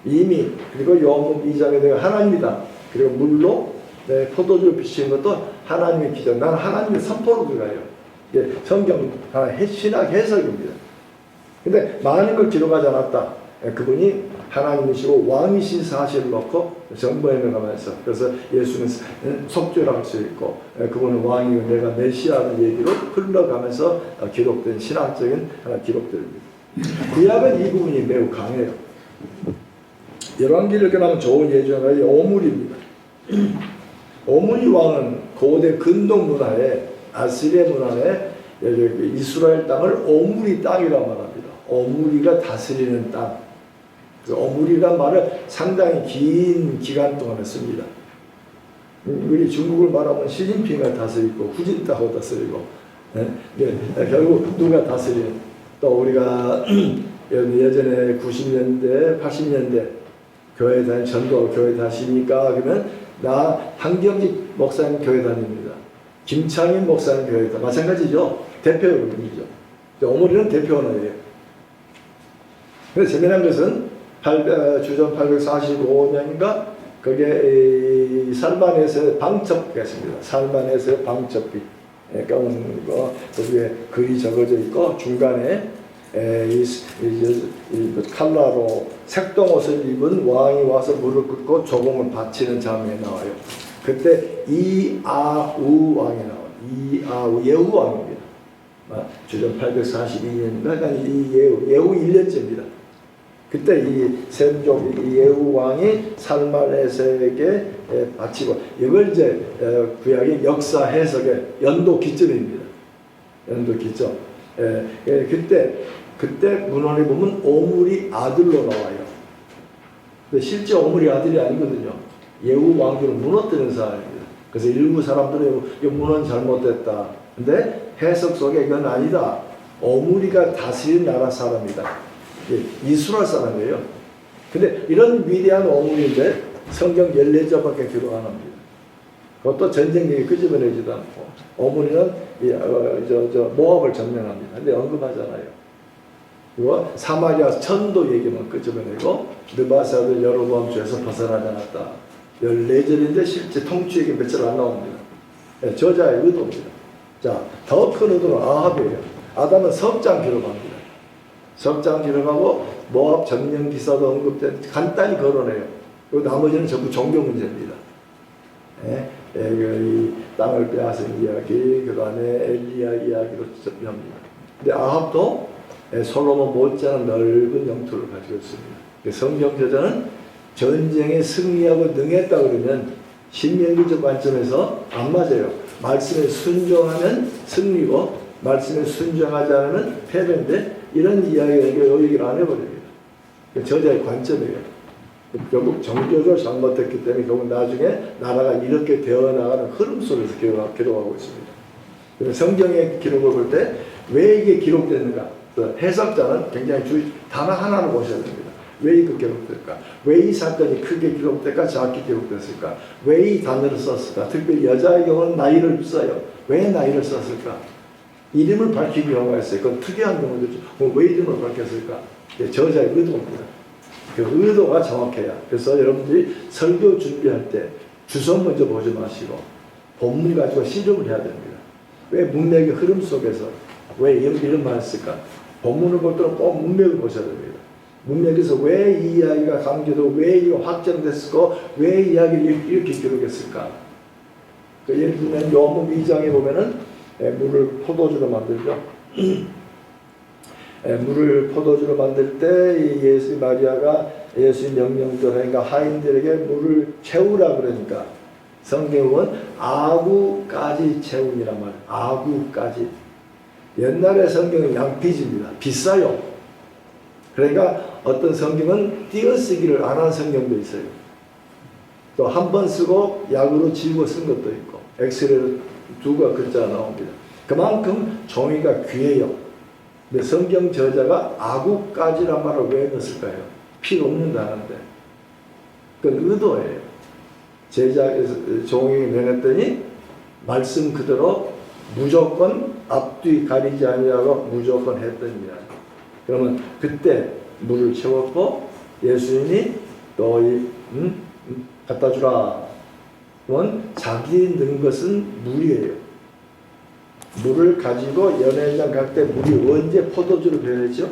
이미 그리고 요한복음 2장에 내가 하나님이다. 그리고 물로 내 포도주를 비추는 것도 하나님의 기적. 나는 하나님의 선포로 들어가요. 이게 성경 신학 해석입니다. 근데 많은 걸 기록하지 않았다. 그분이 하나님이시고 왕이신 사실을 놓고 정보에 나가면서 그래서 예수는 속죄를 할 수 있고 그분은 왕이고 내가 메시아라는 얘기로 흘러가면서 기록된 신학적인 기록들입니다. 구약은 이 부분이 매우 강해요. 열왕기를 읽으면 좋은 예전의 오므리입니다. 오므리 왕은 고대 근동 문화에 아시리아 문화에 이스라엘 땅을 오므리 땅이라고 말합니다. 오므리가 다스리는 땅. 그 오므리란 말을 상당히 긴 기간 동안 했습니다. 우리 중국을 말하면 시진핑가 다스리고 후진타오 다스리고 결국 누가 다스리는 또 우리가 예전에 90년대 80년대 교회 전도 교회 다십니까? 그러면 나 한경직 목사님 교회 다닙니다. 김창인 목사님 교회 다 마찬가지죠. 대표론이죠. 오므리는 대표원이에요. 그래서 재미난 것은 주전 845년인가 그게 살만에서 방첩비가 있습니다. 살만에서 방첩비 검은 거 거기에 글이 적어져 있고 중간에 칼라로 색동옷을 입은 왕이 와서 무릎 꿇고 조공을 바치는 장면이 나와요. 그때 이아우 왕이 나와요. 이아우 예후 왕입니다. 주전 842년인가 그러니까 이 예후 1년째입니다. 그때 이 셈족 예후 왕이 살만에서에게 바치고 이걸 이제 구약의 역사 해석의 연도 기점입니다. 연도 기점. 그때 문헌에 보면 오므리 아들로 나와요. 근데 실제 오므리 아들이 아니거든요. 예후 왕조를 무너뜨리는 사람입니다. 그래서 일부 사람들은 이 문헌 잘못됐다. 근데 해석 속에 이건 아니다. 오므리가 다스린 나라 사람이다. 이스라엘 사람이에요. 근데 이런 위대한 오므리인데 성경 14절밖에 기록 안 합니다. 그것도 전쟁력이 끄집어내지도 않고 오므리는 모압을 점령합니다. 근데 언급하잖아요. 그리고 사마리아 천도 얘기만 끄집어내고 느바사도 여로보암 죄에서 벗어나지 않았다. 14절인데 실제 통치에게 며칠 안 나옵니다. 저자의 의도입니다. 자, 더 큰 의도는 아합이에요. 아담은 석장 기록합니다. 석장 기록하고 모압 점령 기사도 언급된 간단히 거론해요. 그리고 나머지는 전부 종교 문제입니다. 이 땅을 빼앗은 이야기, 그 다음에 엘리야 이야기로 합니다. 근데 아합도 솔로몬 못지않은 넓은 영토를 가지고 있습니다. 성경 저자는 전쟁에 승리하고 능했다 그러면 신명기적 관점에서 안 맞아요. 말씀에 순종하면 승리고 말씀에 순종하지 않으면 패배인데 이런 이야기를 얘기를 안 해버립니다. 저자의 관점이에요. 결국 정교조 잘못했기 때문에 결국 나중에 나라가 이렇게 되어나가는 흐름 속에서 기록하고 있습니다. 성경의 기록을 볼 때 왜 이게 기록됐는가? 해석자는 굉장히 단어 하나를 보셔야 됩니다. 왜 이거 기록될까? 왜 이 사건이 크게 기록될까? 작게 기록됐을까? 왜 이 단어를 썼을까? 특별히 여자의 경우는 나이를 써요. 왜 나이를 썼을까? 이름을 밝힌 경우가 있어요. 그건 특이한 경우죠. 왜 이름을 밝혔을까? 저자의 의도입니다. 그 의도가 정확해야. 그래서 여러분들이 설교 준비할 때 주석 먼저 보지 마시고 본문 가지고 실험을 해야 됩니다. 왜 문맥의 흐름 속에서 왜 이런 말을 쓸까? 본문을 볼 때는 꼭 문맥을 보셔야 됩니다. 문맥에서 왜 이 이야기가 강조되고 왜 이거 확정됐을까? 왜 이야기를 이렇게 기록했을까? 그 예를 들면 요한복음 2장에 보면은 물을 포도주로 만들죠. 물을 포도주로 만들 때 예수 마리아가 예수 명령대로 하니까 하인들에게 물을 채우라 그러니까 성경은 아구까지 채우니란 말. 아구까지. 옛날의 성경은 양피지입니다. 비싸요. 그러니까 어떤 성경은 띄어쓰기를 안 한 성경도 있어요. 또 한 번 쓰고 약으로 지우고 쓴 것도 있고 엑스레이로 두가 글자가 나옵니다. 그만큼 종이가 귀해요. 근데 성경 저자가 아구까지란 말을 왜 넣었을까요? 필요 없는 단어인데. 그건 의도예요. 제작에서 종이 내놨더니 말씀 그대로 무조건 앞뒤 가리지 아니하고 무조건 했더니라. 그러면 그때 물을 채웠고 예수님이 너희 갖다 주라. 그건 자기 넣은 것은 물이에요. 물을 가지고 연회장 갈 때 물이 언제 포도주로 변했죠?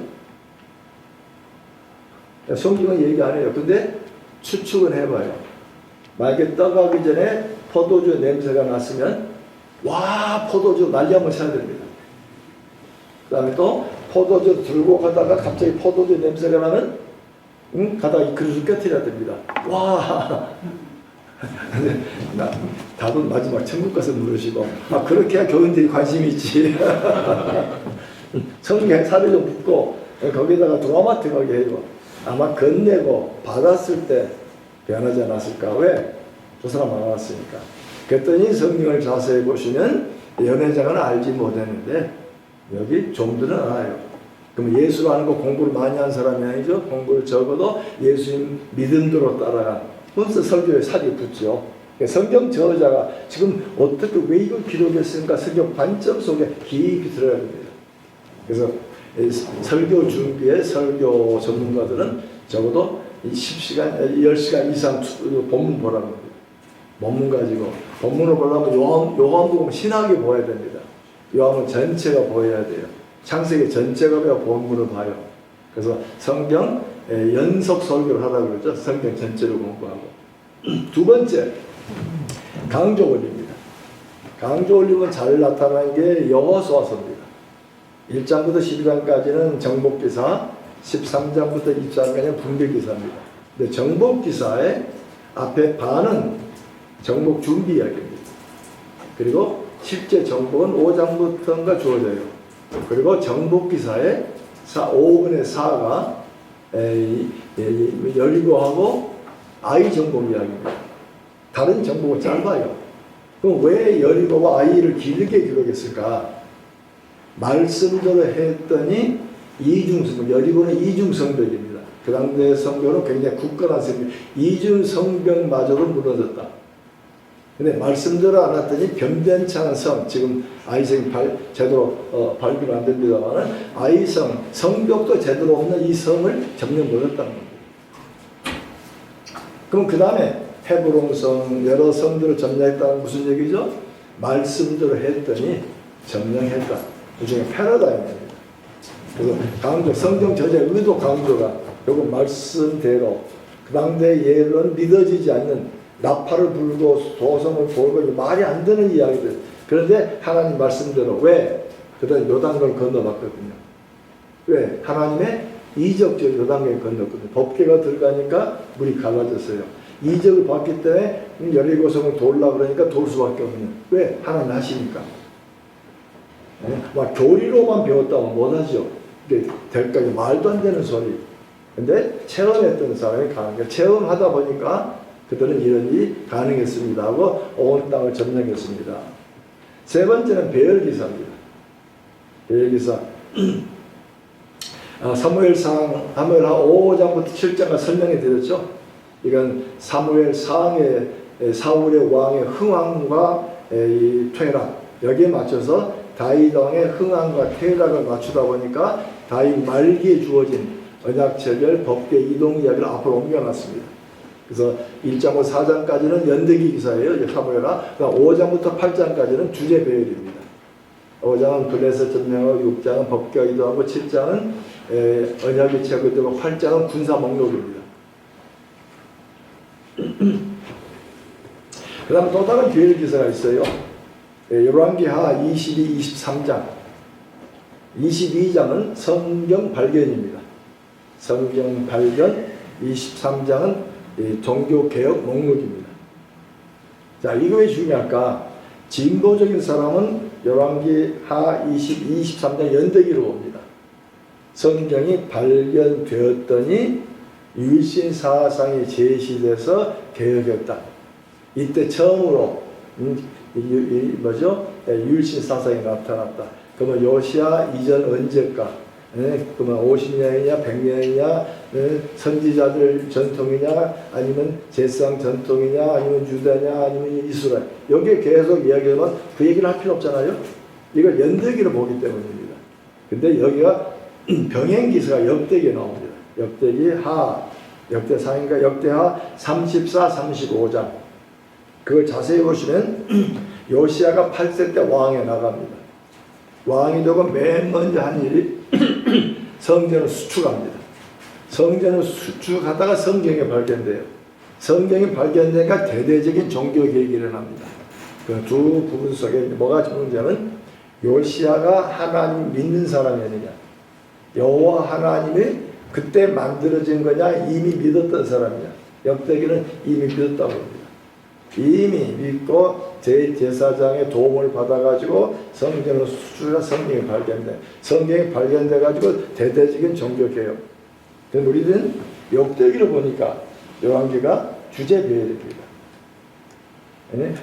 성경은 얘기 안 해요. 근데 추측은 해봐요. 만약에 떠가기 전에 포도주 냄새가 났으면 와 포도주 난리 한번 쳐야 됩니다. 그 다음에 또 포도주 들고 가다가 갑자기 포도주 냄새가 나면 가다가 이 그릇을 깨트려야 됩니다. 와 근데 답은 마지막 천국 가서 물으시고, 그렇게 해야 교인들이 관심이 있지. 성경 사례 좀 붙고 거기다가 드라마틱 하게 해요. 아마 건네고 받았을 때 변하지 않았을까? 왜? 두 사람 안 왔으니까. 그랬더니 성경을 자세히 보시면 연회장은 알지 못했는데 여기 종들은 알아요. 그럼 예수를 아는 거 공부를 많이 한 사람이 아니죠. 공부를 적어도 예수님 믿음대로 따라간 벌써 설교에 살이 붙죠. 성경 저자가 지금 어떻게 왜 이걸 기록했을까? 성경 관점 속에 깊이 들어야 됩니다. 그래서 설교 준비에 설교 전문가들은 적어도 10시간, 10시간 이상 본문 보라는 겁니다. 본문 가지고 본문을 보려면 요한복음 신학이 보여야 됩니다. 요한은 전체가 보여야 돼요. 창세기 전체가 보여 본문을 봐요. 그래서 성경 연속 설교를 하라고 그러죠. 성경 전체를 공부하고. 두 번째, 강조 올립니다. 강조 올림은 잘 나타난 게 여호수아서입니다. 1장부터 12장까지는 정복기사, 13장부터 20장까지는 분별기사입니다. 근데 정복기사의 앞에 반은 정복 준비 이야기입니다. 그리고 실제 정복은 5장부터인가 주어져요. 그리고 정복기사의 5분의 4가 여리고하고 아이 정복 이야기입니다. 다른 정복은 짧아요. 그럼 왜 여리고와 아이를 길게 기록했을까? 말씀대로 했더니 이중성벽, 여리고는 이중성벽입니다. 그 당대 성벽은 굉장히 굳건한 성벽, 이중성벽마저도 무너졌다. 근데 말씀대로 안 했더니 변변찮은 성, 지금 아이성이 제대로 발견 안 됩니다만 아이성, 성벽도 제대로 없는 이 성을 점령 못했다는 겁니다. 그럼 그 다음에 헤브론성, 여러 성들을 점령했다는 무슨 얘기죠? 말씀대로 했더니 점령했다. 그 중에 패러다임입니다. 그래서 강조, 성경 저자의 의도 강조가 요거 말씀대로 그 당대 예언은 믿어지지 않는 나팔을 불고 소성을 보고 말이 안 되는 이야기들. 그런데 하나님 말씀대로 왜? 그다음 요단강을 건너봤거든요. 왜? 하나님의 이적적 요단강을 건넜거든요. 법궤가 들어가니까 물이 갈라졌어요. 이적을 봤기 때문에 여리고성을 돌라 그러니까 돌 수밖에 없는. 왜? 하나님 하시니까. 막 교리로만 배웠다면 못하죠. 될까? 말도 안 되는 소리. 근데 체험했던 사람이 가능해요. 체험하다 보니까 그들은 이런 일이 가능했습니다 하고 온 땅을 점령했습니다. 세 번째는 배열기사입니다. 배열기사. 사무엘상 5장부터 7장을 설명해 드렸죠. 이건 사무엘상의 사울의 왕의 흥왕과 퇴락 여기에 맞춰서 다윗 왕의 흥왕과 퇴락을 맞추다 보니까 다윗 말기에 주어진 언약체별 법궤 이동 이야기를 앞으로 옮겨놨습니다. 그래서 1장부터 4장까지는 연대기 기사예요. 사무엘하. 5장부터 8장까지는 주제 배열입니다. 5장은 블레셋 점령하고 6장은 법궤 이동하고 7장은 언약의 체결되고 8장은 군사 목록입니다. 그 다음 또 다른 배열 기사가 있어요. 열왕기하 22, 23장. 22장은 성경 발견입니다. 성경 발견. 23장은 종교개혁 목록입니다. 자, 이거 왜 중요할까? 진보적인 사람은 열왕기하 22, 23장 연대기로 봅니다. 성경이 발견되었더니 율신 사상이 제시돼서 개혁했다. 이때 처음으로 율신 사상이 나타났다. 그러면 요시야 이전 언제까? 그러면 50년이냐 100년이냐 선지자들 전통이냐 아니면 제사장 전통이냐 아니면 유다냐 아니면 이스라엘. 여기에 계속 이야기하면 그 얘기를 할 필요 없잖아요. 이걸 연대기로 보기 때문입니다. 근데 여기가 병행기사가 역대기에 나옵니다. 역대기 하, 역대상인가 역대하 34, 35장. 그걸 자세히 보시면 요시야가 8세 때 왕에 나갑니다. 왕이 되고 맨 먼저 한 일이 성전을 수축합니다. 성전을 수축하다가 성경이 발견돼요. 성경이 발견되니까 대대적인 종교개혁이 일어납니다. 그 두 부분 속에 뭐가 문제는 요시야가 하나님 믿는 사람이었느냐, 여호와 하나님이 그때 만들어진 거냐, 이미 믿었던 사람이냐. 역대기는 이미 믿었다고 합니다. 이미 믿고 제사장의 도움을 받아가지고 성경을 수출한 성경이 발견돼. 성경이 발견돼가지고 대대적인 종교개혁. 우리는 역대기를 보니까 열왕기가 주제 배열입니다.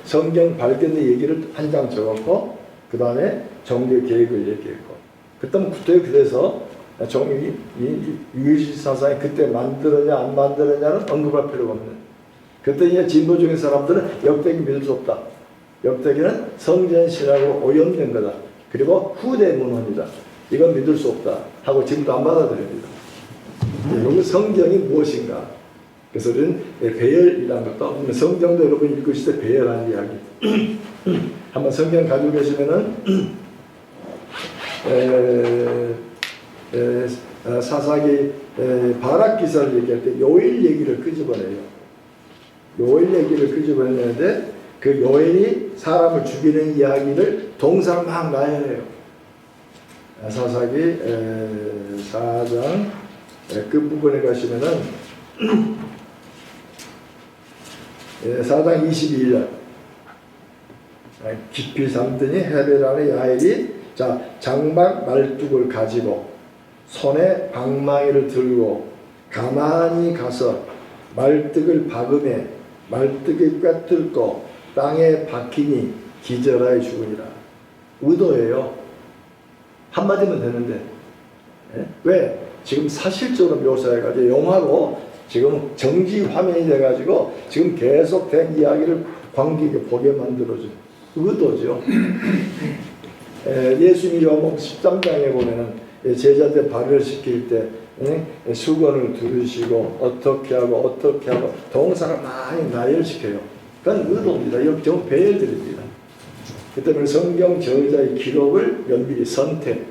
성경 발견의 얘기를 한 장 적었고 그 다음에 종교개혁을 얘기했고 그래서 유일신 사상이 그때 만들었냐 안 만들었냐는 언급할 필요가 없는. 그때 이제 진보적인 사람들은 역대기 믿을 수 없다. 역대기는 성전신학으로 오염된 거다. 그리고 후대 문헌이다. 이건 믿을 수 없다. 하고 지금도 안 받아들입니다. 여기 성경이 무엇인가? 그래서 우리는 배열이라는 것도 성경도 여러분 읽으실 때 배열하는 이야기. 한번 성경 가지고 계시면은 사사기 바락 기사를 얘기할 때 요엘 얘기를 끄집어내요. 요엘 얘기를 끄집어내는데 그 요엘이 사람을 죽이는 이야기를 동사로 막 나열해요. 사사기 4장 끝부분에 가시면은 4장 22절 깊이 잠드니 헤베란의 야엘이 장막 말뚝을 가지고 손에 방망이를 들고 가만히 가서 말뚝을 박으며 말뚝이 꿰뚫고 땅에 박히니 기절하여 죽으니라. 의도예요. 한마디면 되는데 왜? 지금 사실적으로 묘사해가지고 영화로 지금 정지 화면이 돼가지고 지금 계속 된 이야기를 관객에게 보게 만들어준 의도죠. 예수님이 요한복음 13장에 보면은 제자들 발을 시킬 때 수건을 두르시고 어떻게 하고 동사를 많이 나열시켜요. 그건 의도입니다. 이건 좀 배열들입니다. 그 때문에 성경 저자의 기록을 면밀히 선택,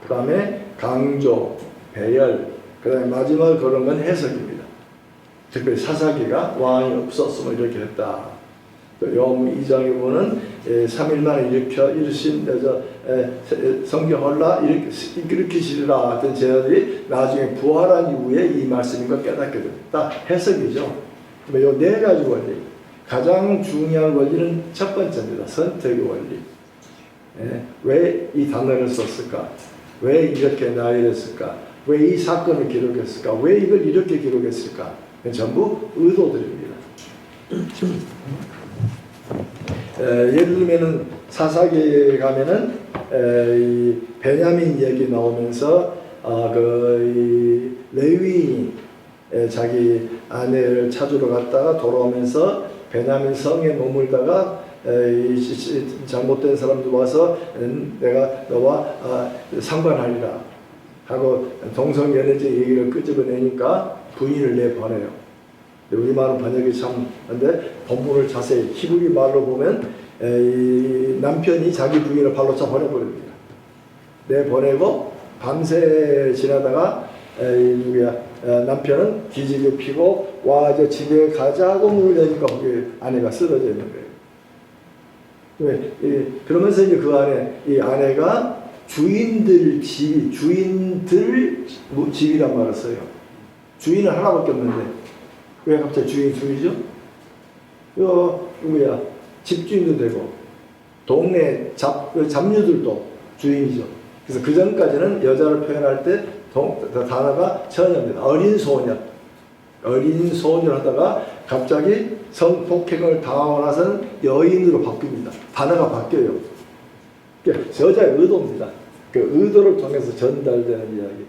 그 다음에 강조, 배열, 그 다음에 마지막으로 그런 건 해석입니다. 특별히 사사기가 왕이 없었으면 이렇게 했다. 요한복음 2장에 보면 3일 만에 일으신 성경 헐라 일으키시리라 하던 제자들이 나중에 부활한 이후에 이 말씀인 걸 깨닫게 됩니다. 해석이죠. 요 네 가지 원리. 가장 중요한 원리는 첫 번째입니다. 선택의 원리. 왜 이 단어를 썼을까? 왜 이렇게 나열했을까? 왜 이 사건을 기록했을까? 왜 이걸 이렇게 기록했을까? 전부 의도들입니다. 예를 들면은 사사기에 가면은 이 베냐민 얘기 나오면서 이 레위인이 자기 아내를 찾으러 갔다가 돌아오면서 베냐민 성에 머물다가 잘못된 사람들 와서 내가 너와 상관하리라 하고 동성연애제 얘기를 끄집어내니까 부인을 내보내요. 우리말은 번역이 참 한데 본문을 자세히 히브리 말로 보면 이 남편이 자기 부인을 발로 차 보내버립니다. 내보내고 밤새 지나다가 남편은 기지개 피고 와 저 집에 가자고 문을 여니까 거기 아내가 쓰러져 있는 거예요. 왜? 그러면서 이제 그 안에 이 아내가 주인들 집이란 말을 써요. 주인은 하나밖에 없는데 왜 갑자기 주인이 둘이죠? 집주인도 되고 동네 잡류들도 주인이죠. 그래서 그 전까지는 여자를 표현할 때 단어가 처녀입니다. 어린 소녀를 하다가 갑자기 성폭행을 당하고 나서는 여인으로 바뀝니다. 단어가 바뀌어요. 여자의 의도입니다. 그 의도를 통해서 전달되는 이야기.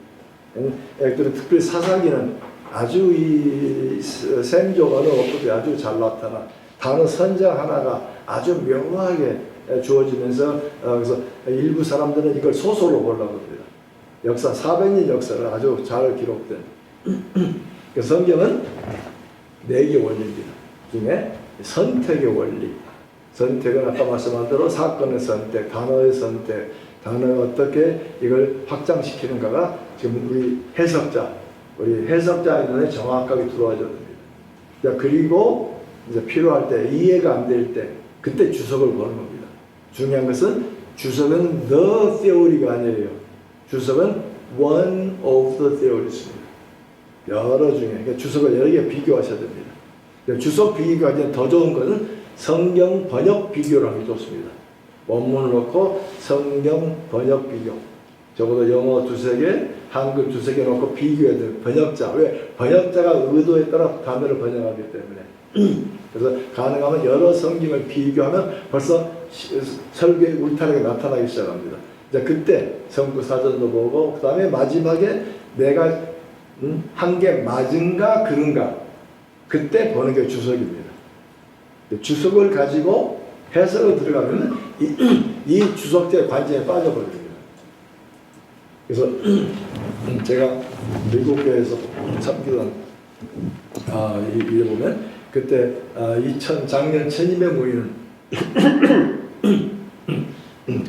특별히 사사기는 아주 이 생존 언어법이 아주 잘 나타나 단어 선정 하나가 아주 명확하게 주어지면서 그래서 일부 사람들은 이걸 소설로 보려고 합니다. 역사 400년 역사를 아주 잘 기록된 성경은 4개 원리입니다. 중에 선택의 원리. 선택은 아까 말씀한 대로 사건의 선택, 단어의 선택, 단어가 어떻게 이걸 확장시키는가가 지금 우리 해석자의 눈에 정확하게 들어와줘야 됩니다. 그리고 이제 필요할 때, 이해가 안 될 때, 그때 주석을 보는 겁니다. 중요한 것은 주석은 the theory가 아니에요. 주석은 one of the theories입니다. 여러 중에. 그러니까 주석을 여러 개 비교하셔야 됩니다. 주석 비교가 이제 더 좋은 것은 성경 번역 비교를 하기 좋습니다. 원문을 놓고 성경 번역 비교. 적어도 영어 두세 개, 한글 두세 개 놓고 비교해야 돼요. 번역자. 왜? 번역자가 의도에 따라 단어를 번역하기 때문에. 그래서 가능하면 여러 성경을 비교하면 벌써 설교의 울타리가 나타나기 시작합니다. 이제 그때 성구 사전도 보고 그 다음에 마지막에 내가 한 게 맞은가 그른가 그때 보는 게 주석입니다. 주석을 가지고 해석을 들어가면 이 주석자의 관점에 빠져버립니다. 그래서 제가 미국교회에서 참기던 이래 보면 그때 작년 1200 모이는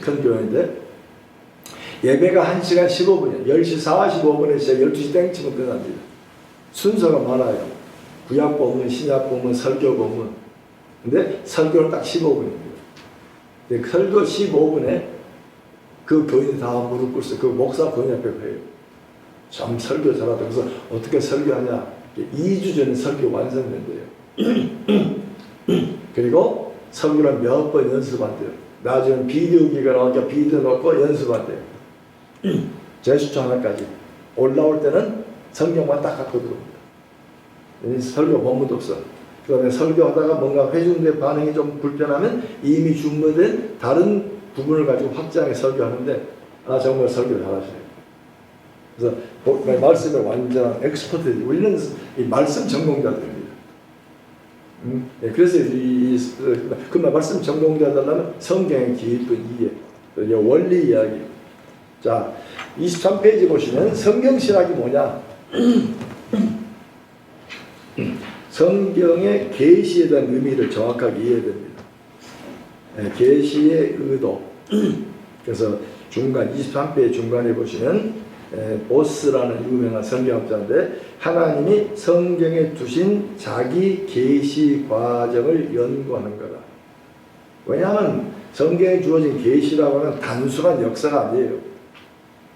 큰 교회인데 예배가 1시간 15분이에요. 10시 45분에 시작 12시 땡치면 끝납니다. 순서가 많아요. 구약 본문, 신약 본문, 설교 본문. 근데 설교는 딱 15분입니다. 설교 15분에 그 교인이 다 무릎 꿇어서 그 목사 교인 앞에 해요. 참 설교 잘하다. 그래서 어떻게 설교하냐. 2주 전에 설교 완성된대요. 그리고 설교를 몇 번 연습한대요. 나중에 비디오기가 나오니까 비디오 넣고 연습한대요. 제스처 하나까지. 올라올 때는 성경만 딱 갖고 들어옵니다. 설교 본문도 없어. 그 다음에 설교하다가 뭔가 회중들의 반응이 좀 불편하면 이미 준비된 다른 부분을 가지고 확장해 설교하는데 정말 설교 잘하시네요. 그래서 말씀의 완전한 엑스퍼트. 우리는 이 말씀 전공자들입니다. 그래서 그 말씀 전공자들라면 성경의 깊은 이해, 원리 이야기. 자, 23페이지 보시면 성경신학이 뭐냐? 성경의 계시에 대한 의미를 정확하게 이해해야 됩니다. 계시의 의도. 그래서 중간 23페이지 중간에 보시면 보스라는 유명한 성경학자인데 하나님이 성경에 두신 자기 계시 과정을 연구하는 거다. 왜냐하면 성경에 주어진 계시라고 하는 단순한 역사가 아니에요.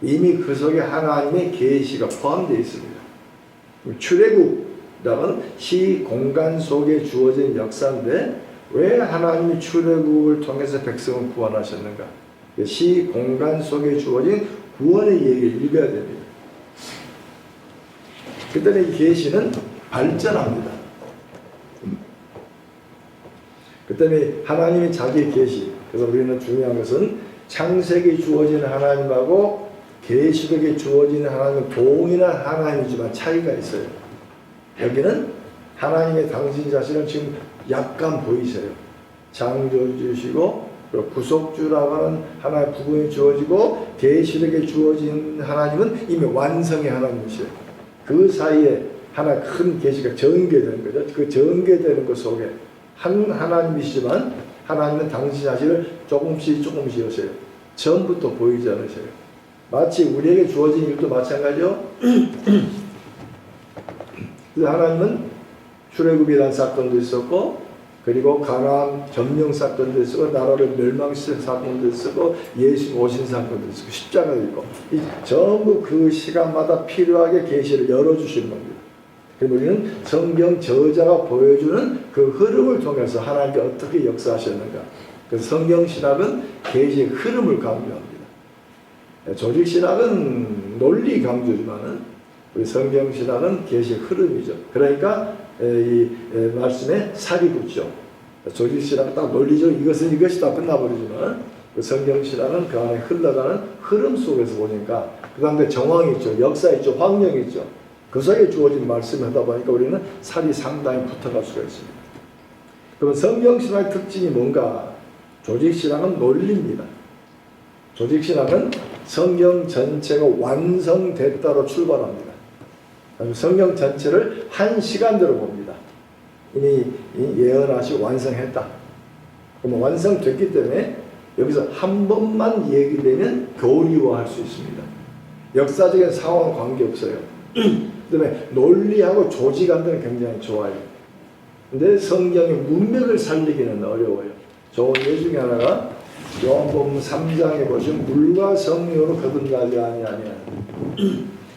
이미 그 속에 하나님의 계시가 포함되어 있습니다. 출애굽이라는 시공간 속에 주어진 역사인데 왜 하나님이 출애굽을 통해서 백성을 구원하셨는가? 시공간 속에 주어진 구원의 얘기를 읽어야 됩니다. 그때는 이 계시는 발전합니다. 그때는 하나님이 자기의 계시. 그래서 우리는 중요한 것은 창세기에 주어진 하나님하고 계시록에 주어진 하나님은 동일한 하나님이지만 차이가 있어요. 여기는 하나님의 당신 자신은 지금 약간 보이세요. 창조주시고 구속주라고 하는 하나의 부분이 주어지고 계시록에 주어진 하나님은 이미 완성의 하나님이세요. 그 사이에 하나 큰 계시가 전개되는 거죠. 그 전개되는 것 속에 한 하나님이시지만 하나님은 당신 자신을 조금씩 하세요. 처음부터 보이지 않으세요. 마치 우리에게 주어진 일도 마찬가지요. 하나님은 출애굽이라는 사건도 있었고 그리고 가나안 점령 사건도 있었고 나라를 멸망시킨 사건도 있었고 예수 오신 사건도 있었고 십자가도 있고 전부 그 시간마다 필요하게 계시를 열어주시는 겁니다. 그리고 우리는 성경 저자가 보여주는 그 흐름을 통해서 하나님께 어떻게 역사하셨는가. 그래서 성경신학은 계시의 흐름을 강조합니다. 조직신학은 논리 강조지만은 우리 성경신학은 계시의 흐름이죠. 그러니까 이 말씀에 살이 붙죠. 조직신학은 딱 논리적 이것은 이것이다 끝나버리지만 성경신학은 그 안에 흘러가는 흐름 속에서 보니까 그 다음에 정황이 있죠. 역사 있죠. 환경이 있죠. 그 사이에 주어진 말씀을 하다 보니까 우리는 살이 상당히 붙어갈 수가 있습니다. 그럼 성경신학의 특징이 뭔가? 조직신학은 논리입니다. 조직신학은 성경 전체가 완성됐다로 출발합니다. 성경 전체를 한 시간대로 봅니다. 이미 예언하시고 완성했다. 그럼 완성됐기 때문에 여기서 한 번만 얘기되면 교리화할 수 있습니다. 역사적인 상황과 관계없어요. 그 다음에 논리하고 조직한테는 굉장히 좋아요. 근데 성경의 문맥을 살리기는 어려워요. 좋은 예 중에 하나가 요한복음 3장에 보시면 물과 성령으로 거듭나지 아니하냐.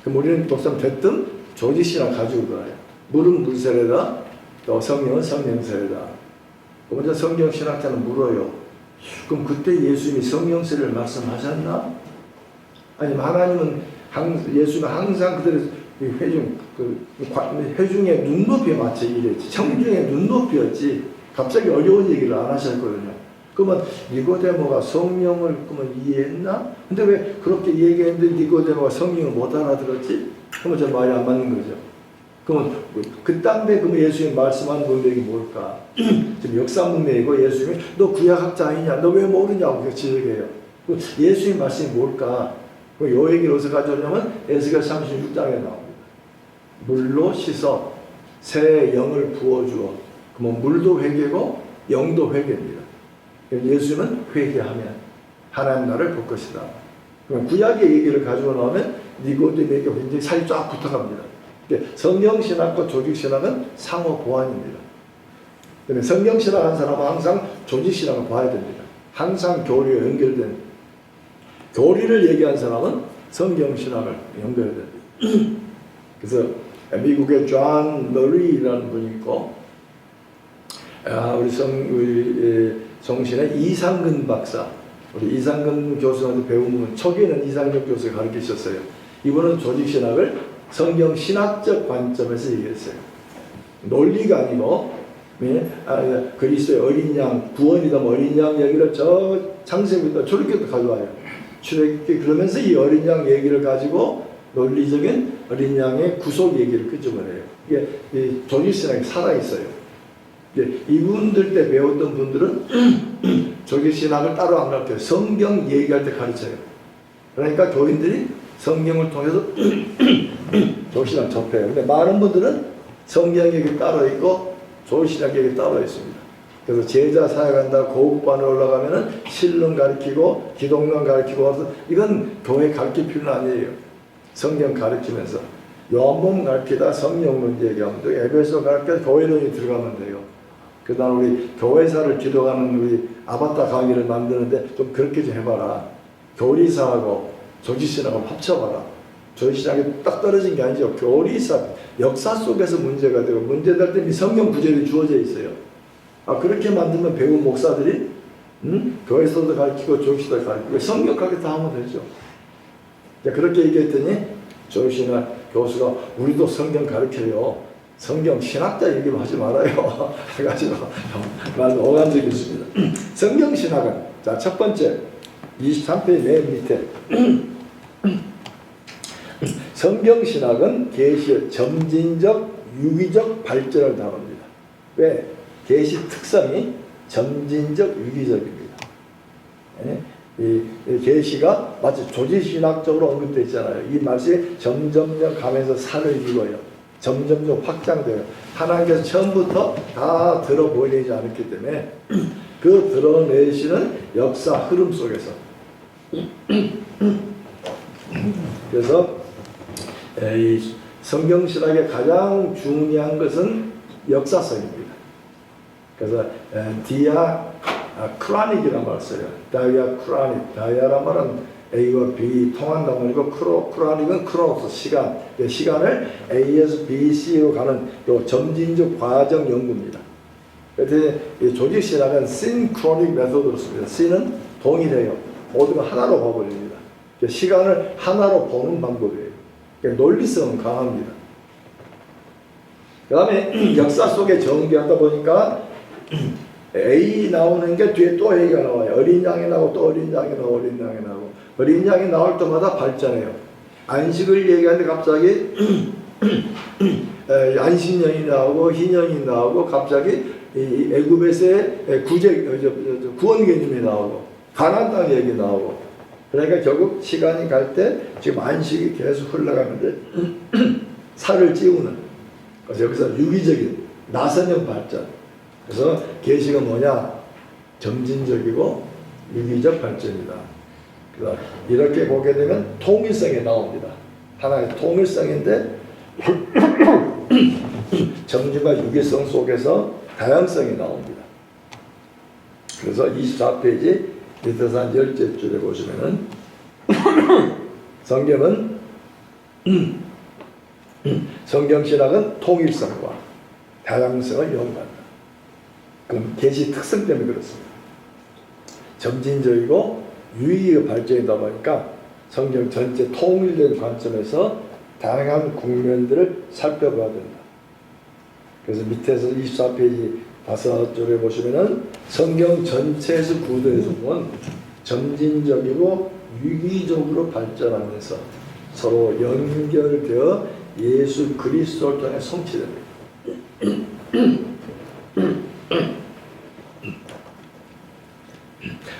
그럼 우리는 독삼 대뜸 조직신학 가지고 들어요. 물은 물세례다. 또 성령은 성령세례다. 먼저 성경신학자는 물어요. 그럼 그때 예수님이 성령세례를 말씀하셨나? 아니면 하나님은 예수님은 항상 그들의 회중의 눈높이에 맞춰 일했지. 청중의 눈높이였지. 갑자기 어려운 얘기를 안 하셨거든요. 그러면 니고데모가 성령을 그러면 이해했나? 근데 왜 그렇게 얘기했는데 니고데모가 성령을 못 알아들었지? 그러면 저 말이 안 맞는 거죠. 그러면 그딴데 그러면 예수님이 말씀한 문맥이 뭘까? 지금 역사 문맥이고 예수님이 너 구약학자 아니냐? 너 왜 모르냐고 그렇게 지적해요. 예수님 말씀이 뭘까? 요 얘기를 어디서 가져오냐면 에스겔 36장에 나옵니다. 물로 씻어 새 영을 부어주어. 그러면 물도 회개고 영도 회개입니다. 예수님은 회개하면 하나님 나라를 볼 것이다. 그럼 구약의 얘기를 가지고 나오면 니고데모에게 굉장히 살이 쫙 붙어갑니다. 성경신학과 조직신학은 상호 보완입니다. 성경신학 한 사람은 항상 조직신학을 봐야 됩니다. 항상 교리와 연결된 교리를 얘기한 사람은 성경신학을 연결해야 됩니다. 그래서 미국의 존 머리라는 분이 있고 우리 성신의 이상근 박사, 우리 이상근 교수한테 배우면 초기에는 이상근 교수가 가르치셨어요. 이분은 조직신학을 성경신학적 관점에서 얘기했어요. 논리가 아니고 그리스도의 어린 양, 구원이다 어린 양 얘기를 저 창세기부터 출애굽기부터 가져와요. 출애굽기 그러면서 이 어린 양 얘기를 가지고 논리적인 어린 양의 구속 얘기를 끄집어내요. 이게 조직신학이 살아있어요. 이분들 때 배웠던 분들은 조직신학을 따로 안 가르쳐요. 성경 얘기할 때 가르쳐요. 그러니까 교인들이 성경을 통해서 조직신학 접해요. 근데 많은 분들은 성경 얘기 따로 있고 조직신학 얘기 따로 있습니다. 그래서 제자 사역한다고 고급반에 올라가면은 신론 가르치고 기독론 가르치고 와서 이건 교회 가르칠 필요는 아니에요. 성경 가르치면서 요한복음 가르치다 성령론 얘기하면 또 에베소 가르치다 교회론이 들어가면 돼요. 그 다음 우리 교회사를 기도하는 우리 아바타 강의를 만드는데 좀 그렇게 좀 해봐라. 교리사하고 조직신학을 합쳐봐라. 조직신학이 딱 떨어진 게 아니죠. 교리사, 역사 속에서 문제가 되고 문제될 때 성경 구절이 주어져 있어요. 그렇게 만들면 배운 목사들이 교회에서도 가르치고 조직신학도 가르치고 성격하게 다 하면 되죠. 그렇게 얘기했더니 조직신학 교수가 우리도 성경 가르쳐요. 성경 신학자 얘기만 하지 말아요. 해가지고 말도 오감적이었습니다. 성경 신학은 자, 첫 번째 23페이지 맨 밑에 성경 신학은 계시의 점진적 유기적 발전을 다룹니다. 왜? 계시 특성이 점진적 유기적입니다. 이 계시가 마치 조직신학적으로 언급되어 있잖아요. 이 말씀이 점점점 가면서 살을 이루어요. 점점점 확장돼요. 하나님께서 처음부터 다 들어보이지 않았기 때문에 그 드러내시는 역사 흐름 속에서 그래서 이 성경신학의 가장 중요한 것은 역사성입니다. 그래서 디아크라닉이라는 말을 써요. 다이아크라닉, 다이아란 말은 A와 B 통한다는 말이고 크로닉은 크로노스 시간, 시간을 A에서 B, C로 가는 요 점진적 과정 연구입니다. 그래서 조직신학은 synchrotic 메소드로 씁니다. C는 동일해요. 모두가 하나로 봐버립니다. 시간을 하나로 보는 방법이에요. 논리성은 강합니다. 그 다음에 역사 속에 전개하다 보니까 A 나오는 게 뒤에 또 A가 나와요. 어린 양이 나오고 또 어린 양이 나오고 어린 양이 나오고 어린 양이 나올 때마다 발전해요. 안식을 얘기하는데 갑자기 안식년이 나오고 희년이 나오고 갑자기 애굽에서의 구원 개념이 나오고 가나안 땅 얘기 나오고 그러니까 결국 시간이 갈 때 지금 안식이 계속 흘러가는데 살을 찌우는 그래서 여기서 유기적인 나선형 발전. 그래서 계시가 뭐냐? 점진적이고 유기적 발전이다. 그래서 이렇게 보게 되면 통일성이 나옵니다. 하나의 통일성인데 점진과 유기성 속에서 다양성이 나옵니다. 그래서 24페이지 밑에서 한 10째 줄에 보시면은 성경은 성경신학은 통일성과 다양성을 연구한다. 그럼 계시 특성 때문에 그렇습니다. 점진적이고 유의가 발전이다 보니까 성경 전체 통일된 관점에서 다양한 국면들을 살펴봐야 된다. 그래서 밑에서 24페이지 5줄에 보시면은 성경 전체에서 구도에서 보면 점진적이고 유기적으로 발전하면서 서로 연결되어 예수 그리스도를 통해 성취됩니다.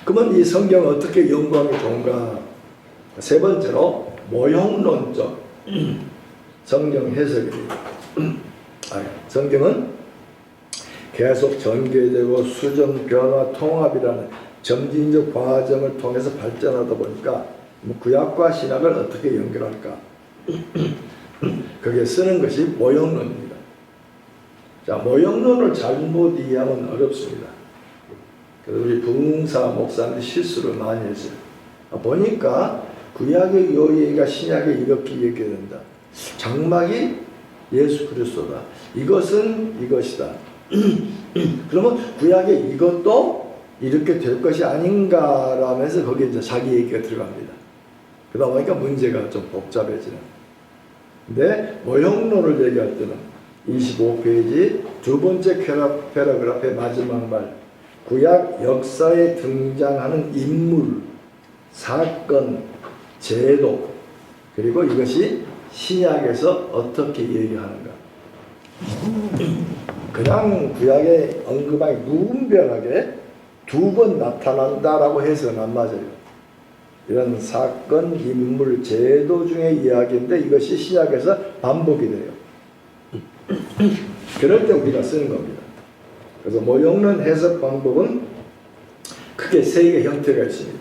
그러면 이 성경을 어떻게 연구하면 좋은가? 세 번째로 모형론적 성경 해석입니다. 성경은 계속 전개되고 수정, 변화, 통합이라는 점진적 과정을 통해서 발전하다 보니까 구약과 신약을 어떻게 연결할까? 그게 쓰는 것이 모형론입니다. 자, 모형론을 잘못 이해하면 어렵습니다. 그래서 우리 부흥사 목사님들이 실수를 많이 했어요. 보니까 구약의 요 얘기가 신약에 이렇게 얘기된다. 장막이 예수 그리스도다. 이것은 이것이다. 그러면 구약의 이것도 이렇게 될 것이 아닌가라면서 거기에 이제 자기 얘기가 들어갑니다. 그러다 보니까 문제가 좀 복잡해지는. 근데 모형론을 얘기할 때는 25페이지 두 번째 패러그래프의 마지막 말, 구약 역사에 등장하는 인물, 사건, 제도, 그리고 이것이 신약에서 어떻게 얘기하는가. 그냥 구약에 언급하기 무분별하게 두 번 나타난다라고 해서는 안 맞아요. 이런 사건, 인물, 제도 중의 이야기인데 이것이 신약에서 반복이 돼요. 그럴 때 우리가 쓰는 겁니다. 그래서 모형론 해석 방법은 크게 세 개의 형태가 있습니다.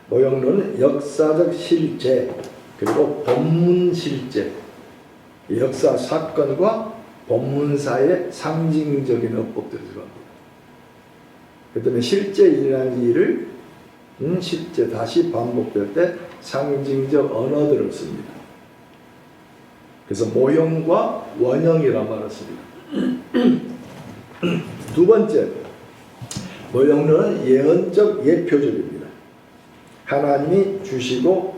모형론은 역사적 실제, 그리고 본문 실제, 역사 사건과 본문사의 상징적인 어법들이 들어갑니다. 그 다음에 실제 일어난 일을 실제 다시 반복될 때 상징적 언어들을 씁니다. 그래서 모형과 원형이란 말을 씁니다. 두 번째, 모형론은 예언적 예표적입니다. 하나님이 주시고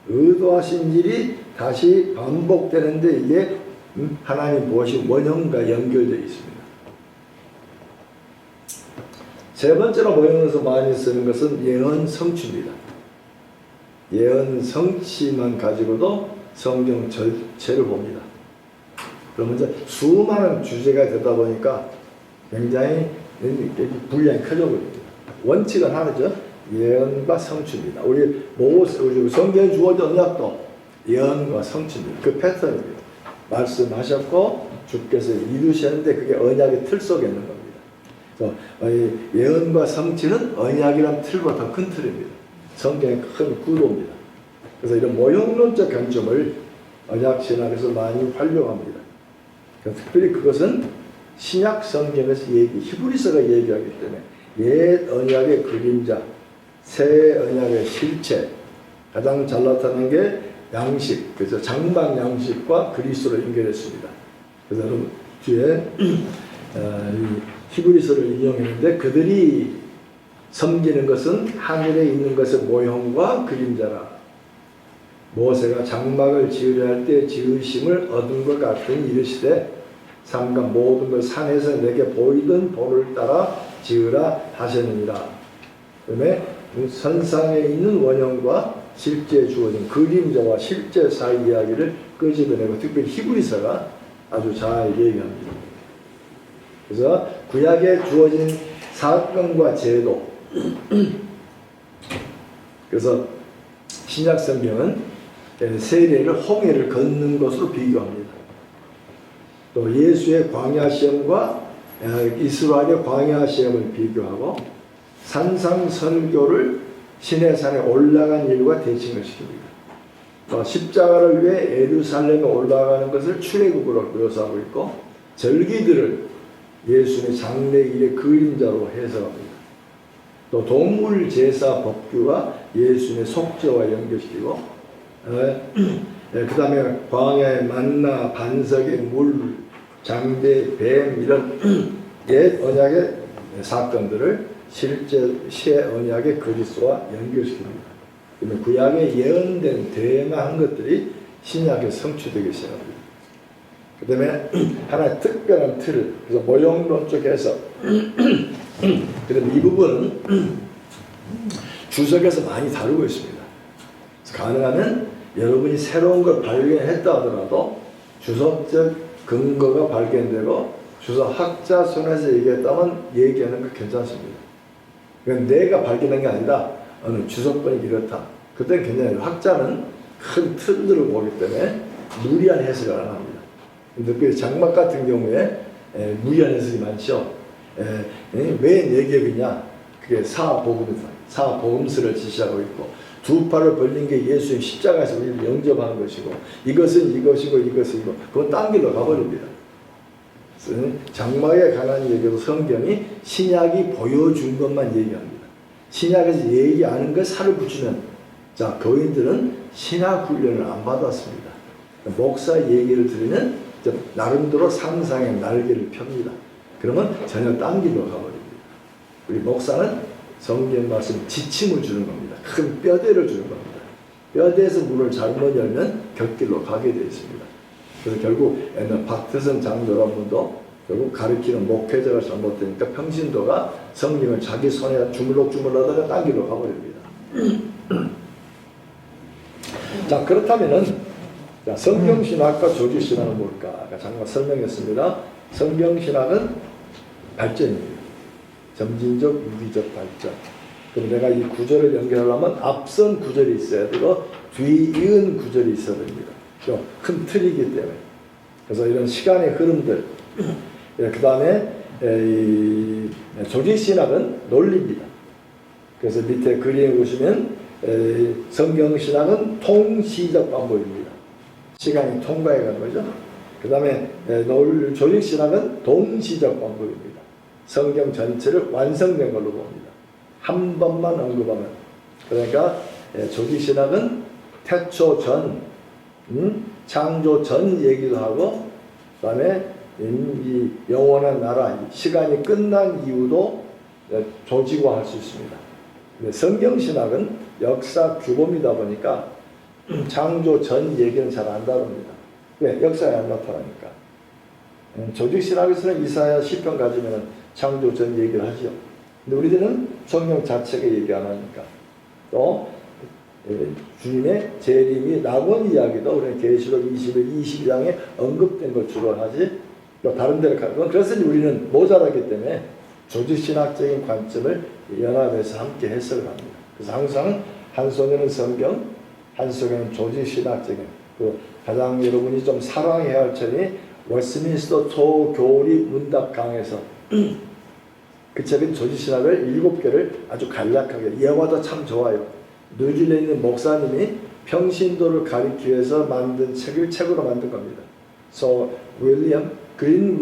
의도하신 일이 다시 반복되는데 이게 하나님 보신 원형과 연결되어 있습니다. 세 번째로 모형에서 많이 쓰는 것은 예언 성취입니다. 예언 성취만 가지고도 성경 전체를 봅니다. 그러면 이제 수많은 주제가 되다 보니까 굉장히 분량이 커져버립니다. 원칙은 하나죠. 예언과 성취입니다. 우리 성경에 주어진 언약도 예언과 성취입니다. 그 패턴입니다. 말씀하셨고 주께서 이루셨는데 그게 언약의 틀 속에 있는 겁니다. 그래서 예언과 성취는 언약이란 틀보다 더 큰 틀입니다. 성경의 큰 구도입니다. 그래서 이런 모형론적 관점을 언약 신학에서 많이 활용합니다. 특별히 그것은 신약 성경에서 히브리서가 얘기하기 때문에 옛 언약의 그림자, 새 언약의 실체, 가장 잘 나타나는 게 양식, 그래서 장막 양식과 그리스도를 연결했습니다. 그래서 여러분 뒤에 히브리서를 인용했는데 그들이 섬기는 것은 하늘에 있는 것의 모형과 그림자라. 모세가 장막을 지으려 할 때 지으심을 얻은 것 같은 이르시되 삼가 모든 걸 산에서 내게 보이던 본을 따라 지으라 하셨느니라. 그다음에 선상에 있는 원형과 실제 주어진 그림자와 실제 사이 이야기를 끄집어내고 특별히 히브리서가 아주 잘 얘기합니다. 그래서 구약에 주어진 사건과 제도, 그래서 신약 성경은 세례를 홍해를 걷는 것으로 비교합니다. 또 예수의 광야 시험과 이스라엘의 광야 시험을 비교하고 산상설교를 시내산에 올라간 일과 대칭을 시킵니다. 또 십자가를 위해 예루살렘에 올라가는 것을 출애굽으로 묘사하고 있고 절기들을 예수님의 장래일의 그림자로 해석합니다. 또 동물 제사 법규와 예수님의 속죄와 연결시키고 그 다음에 광야의 만나, 반석의 물, 장대, 뱀 이런 옛 언약의 사건들을 실제 새 언약의 그리스도와 연결시킵니다. 그러면 구약에 예언된 대마한 것들이 신약에 성취되기 시작합니다. 그 다음에 하나의 특별한 틀, 그래서 모형론 쪽에서 그다음에 이 부분은 주석에서 많이 다루고 있습니다. 가능하면 여러분이 새로운 걸 발견했다 하더라도 주석적 근거가 발견되고 주석학자 손에서 얘기했다면 얘기하는 거 괜찮습니다. 그러니까 내가 발견한 게 아니라 어느 주석본이 이렇다. 그때는 괜찮아요. 학자는 큰 틀들을 보기 때문에 무리한 해석을 안 합니다. 특별히 장막 같은 경우에 무리한 해석이 많죠. 왜 네 겹이냐? 그게 사복음서를 지시하고 있고 두 팔을 벌린 게 예수의 십자가에서 우리를 영접하는 것이고 이것은 이것이고 이것은 이거 그건 딴 길로 가버립니다. 장막에 관한 얘기도 성경이 신약이 보여준 것만 얘기합니다. 신약에서 얘기하는 걸 살을 붙이면 자 교인들은 신학 훈련을 안 받았습니다. 목사 얘기를 들으면 나름대로 상상의 날개를 펴니다. 그러면 전혀 딴 길로 가버립니다. 우리 목사는 성경 말씀 지침을 주는 겁니다. 큰 뼈대를 주는 겁니다. 뼈대에서 문을 잘못 열면 곁길로 가게 되어 있습니다. 그래서 결국 옛날 박태선 장로라분도 결국 가르치는 목회자가 잘못되니까 평신도가 성령을 자기 손에 주물럭주물럭 딴 길로 가버립니다. 자 그렇다면은 성경신학과 조지신학은 뭘까? 아까 잠깐 설명했습니다. 성경신학은 발전입니다. 점진적, 유기적 발전. 그럼 내가 이 구절을 연결하려면 앞선 구절이 있어야 되고 뒤이은 구절이 있어야 됩니다. 큰 틀이기 때문에. 그래서 이런 시간의 흐름들. 그 다음에 조직신학은 논리입니다. 그래서 밑에 그림에 보시면 성경신학은 통시적 방법입니다. 시간이 통과해가는 거죠. 그 다음에 조직신학은 동시적 방법입니다. 성경 전체를 완성된 걸로 봅니다. 한 번만 언급하면. 그러니까 조직신학은 태초 전, 창조 전 얘기도 하고 그 다음에 이 영원한 나라, 시간이 끝난 이후도 조직화할 수 있습니다. 성경신학은 역사 규범이다 보니까 창조 전 얘기는 잘 안 다룹니다. 왜? 역사에 안 나타나니까. 조직신학에서는 이사야 시편 가지면 창조 전 얘기를 하죠. 근데 우리들은 성경 자체가 얘기 안 하니까. 또 주님의 재림이 낙원 이야기도 우리는 계시록 22장에 언급된 걸 주로 하지 또 다른 데를 가고 그래서 우리는 모자라기 때문에 조직신학적인 관점을 연합해서 함께 해석을 합니다. 그래서 항상 한 손에는 성경, 한 손에는 조직신학적인 그 가장 여러분이 좀 사랑해야 할 책이 웨스트민스터 초교리 문답강에서 그 책은 조직신학을 7개를 아주 간략하게 예화도 참 좋아요. 뉴질랜드 목사님이 평신도를 가리키기 위해서 만든 책을 책으로 만든 겁니다. So 그린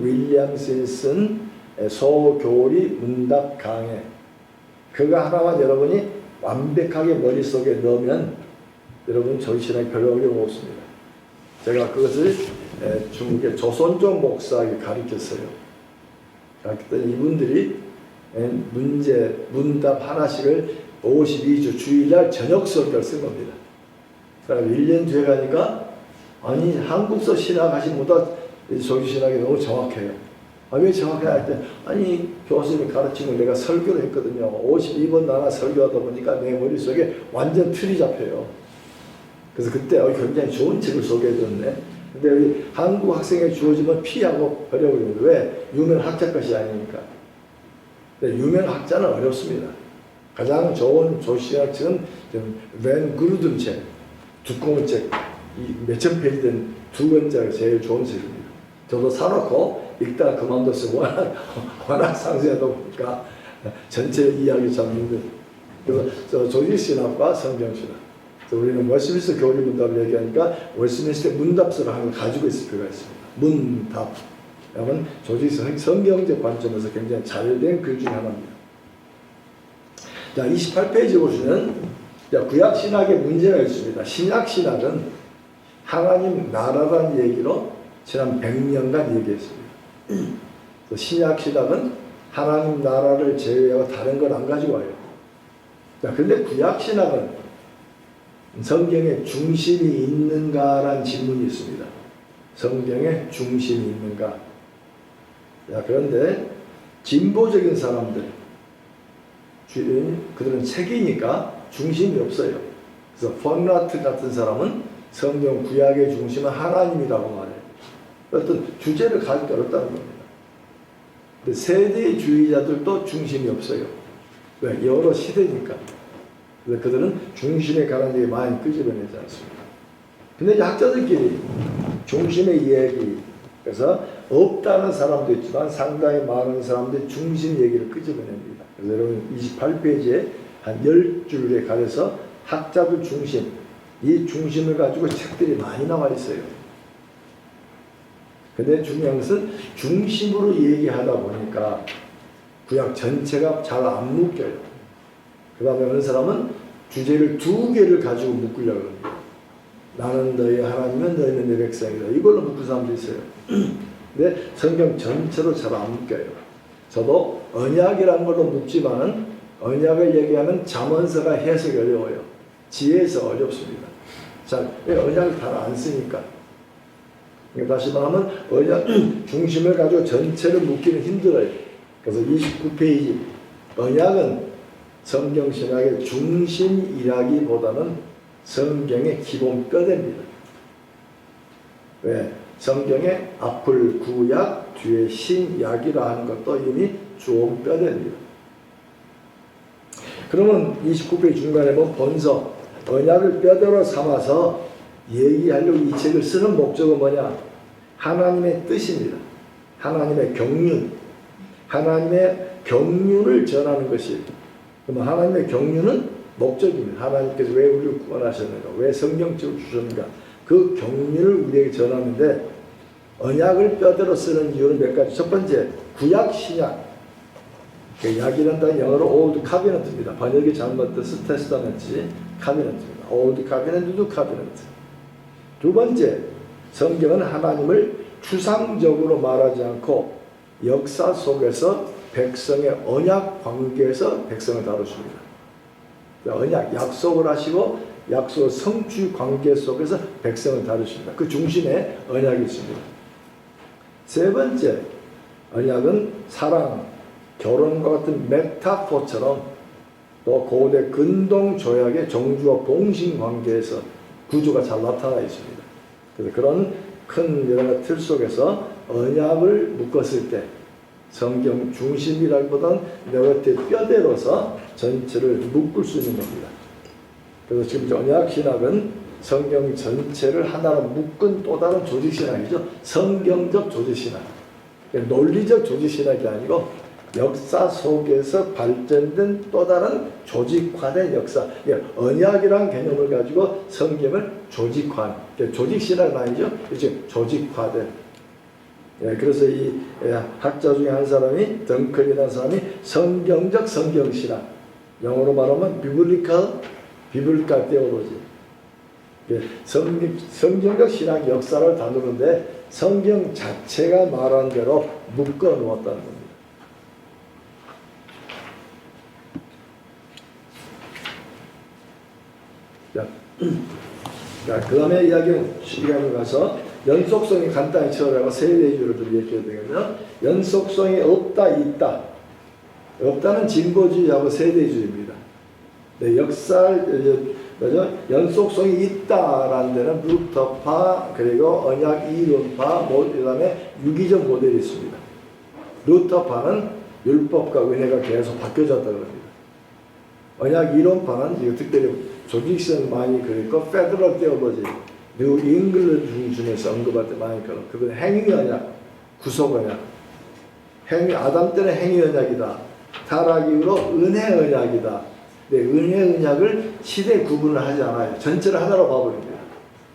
윌리엄슨이 쓴 소교리 문답 강해. 그거 하나만 여러분이 완벽하게 머릿속에 넣으면 여러분 조직신학이 별로 어려움 없습니다. 제가 그것을 중국의 조선족 목사에게 가르쳤어요. 그랬더니 이분들이 문답 하나씩을 52주 주일날 저녁 설교를 쓴 겁니다. 그러니까 1년 뒤에 가니까 아니 한국서 신학하신 분보다 조직신학이 너무 정확해요. 왜 정확해 할 때 아니 교수님이 가르친 걸 내가 설교를 했거든요. 52번 나나 설교하다 보니까 내 머릿속에 완전 틀이 잡혀요. 그래서 그때 굉장히 좋은 책을 소개해줬네. 근데 우리 한국 학생에 주어지면 피하고 버려버립니다. 왜? 유명 학자 것이 아니니까. 근데 유명 학자는 어렵습니다. 가장 좋은 조시학 책은 웬 그루든 책, 두꺼운 책, 몇천 페이지 된 두 권짜리가 제일 좋은 책입니다. 저도 사놓고 읽다가 그만뒀어요. 워낙 상세하다 보니까 전체 이야기 참 힘들어요. 그래서 조직신학과 성경신학. 우리는 웨스트민스터 교리 문답을 얘기하니까 웨스트민스터 문답서를 하나 가지고 있을 필요가 있습니다. 문답. 여러분 조직신학 성경적 관점에서 굉장히 잘된 글 중에 하나입니다. 자 28페이지 보시면 구약신학에 문제가 있습니다. 신약신학은 하나님 나라란 얘기로 지난 100년간 얘기했습니다. 신약 신학은 하나님 나라를 제외하고 다른 걸 안 가지고 와요. 자, 근데 구약 신학은 성경에 중심이 있는가라는 질문이 있습니다. 성경에 중심이 있는가? 자, 그런데 진보적인 사람들, 그들은 책이니까 중심이 없어요. 그래서 폰라트 같은 사람은 성경 구약의 중심은 하나님이라고 말해요. 어떤 주제를 가지기 어렵다는 겁니다. 근데 세대주의자들도 중심이 없어요. 왜? 여러 시대니까. 그래서 그들은 중심에 관한 얘기 많이 끄집어내지 않습니다. 근데 이제 학자들끼리 중심의 이야기, 그래서 없다는 사람도 있지만 상당히 많은 사람들이 중심 얘기를 끄집어냅니다. 그래서 여러분 28페이지에 한 10줄에 가려서 학자들 중심, 이 중심을 가지고 책들이 많이 나와 있어요. 근데 중요한 것은 중심으로 얘기하다 보니까 구약 전체가 잘 안 묶여요. 그 다음에 어느 사람은 주제를 2개를 가지고 묶으려고 합니다. 나는 너희 하나님은 너희는 내 백성이다. 이걸로 묶은 사람도 있어요. 근데 성경 전체로 잘 안 묶여요. 저도 언약이라는 걸로 묶지만은 언약을 얘기하면 잠언서가 해석이 어려워요. 지혜에서 어렵습니다. 자, 왜 언약을 다 안 쓰니까. 다시 말하면 언약 중심을 가지고 전체를 묶기는 힘들어요. 그래서 29페이지 언약은 성경신학의 중심이라기보다는 성경의 기본 뼈대입니다. 왜? 성경의 앞을 구약, 뒤에 신약이라 하는 것도 이미 주온 뼈대입니다. 그러면 29페이지 중간에 보면 본서, 언약을 뼈대로 삼아서 얘기하려고 이 책을 쓰는 목적은 뭐냐? 하나님의 뜻입니다. 하나님의 경륜, 하나님의 경륜을 전하는 것이. 그러면 하나님의 경륜은 목적입니다. 하나님께서 왜 우리를 구원하셨는가? 왜 성경책을 주셨는가? 그 경륜을 우리에게 전하는데 언약을 뼈대로 쓰는 이유는 몇 가지. 첫 번째, 구약, 신약. 약이라는 단어는 영어로 Old Covenant입니다. 번역이 잘못돼서 테스타멘트, 카비넌트입니다. Old Covenant, New Covenant. 두 번째, 성경은 하나님을 추상적으로 말하지 않고 역사 속에서 백성의 언약 관계에서 백성을 다루십니다. 언약, 약속을 하시고 약속 성취 관계 속에서 백성을 다루십니다. 그 중심에 언약이 있습니다. 세 번째, 언약은 사랑, 결혼과 같은 메타포처럼 또 고대 근동 조약의 정주와 봉신 관계에서 구조가 잘 나타나 있습니다. 그래서 그런 큰 여러 틀 속에서 언약을 묶었을 때 성경 중심이라기보다는 내가 뼈대로서 전체를 묶을 수 있는 겁니다. 그래서 지금 언약 신학은 성경 전체를 하나로 묶은 또 다른 조직 신학이죠. 성경적 조직 신학. 논리적 조직 신학이 아니고 역사 속에서 발전된 또 다른 조직화된 역사. 언약이라는 개념을 가지고 성경을 조직화. 조직 신학은 아니죠. 지금 조직화된. 그래서 이 학자 중에 한 사람이 덩컨이라는 사람이 성경적 성경신학, 영어로 말하면 비블리컬 테올로지, 성경적 신학 역사를 다루는데 성경 자체가 말한 대로 묶어 놓았다는 겁니다. 자, 그 다음에 이야기는 시간을 가서 연속성이 간단히 처리하고 세대주의를 좀 얘기해야 되겠네요. 연속성이 없다, 있다. 없다는 진보주의하고 세대주의입니다. 네, 연속성이 있다라는 데는 루터파, 그리고 언약 이론파, 그 다음에 유기적 모델이 있습니다. 루터파는 율법과 은혜가 계속 바뀌어졌다고 합니다. 언약 이론파는 이거 특별히 조직성 많이 그랬고, 페더럴 테올로지, 뉴 잉글랜드 중에서 언급할 때 많이 그런. 그건 행위 언약, 구속 언약. 아담 때는 행위 언약이다. 타락 이후로 은혜 언약이다. 근데 은혜 언약을 시대 구분을 하지 않아요. 전체를 하나로 봐버립니다.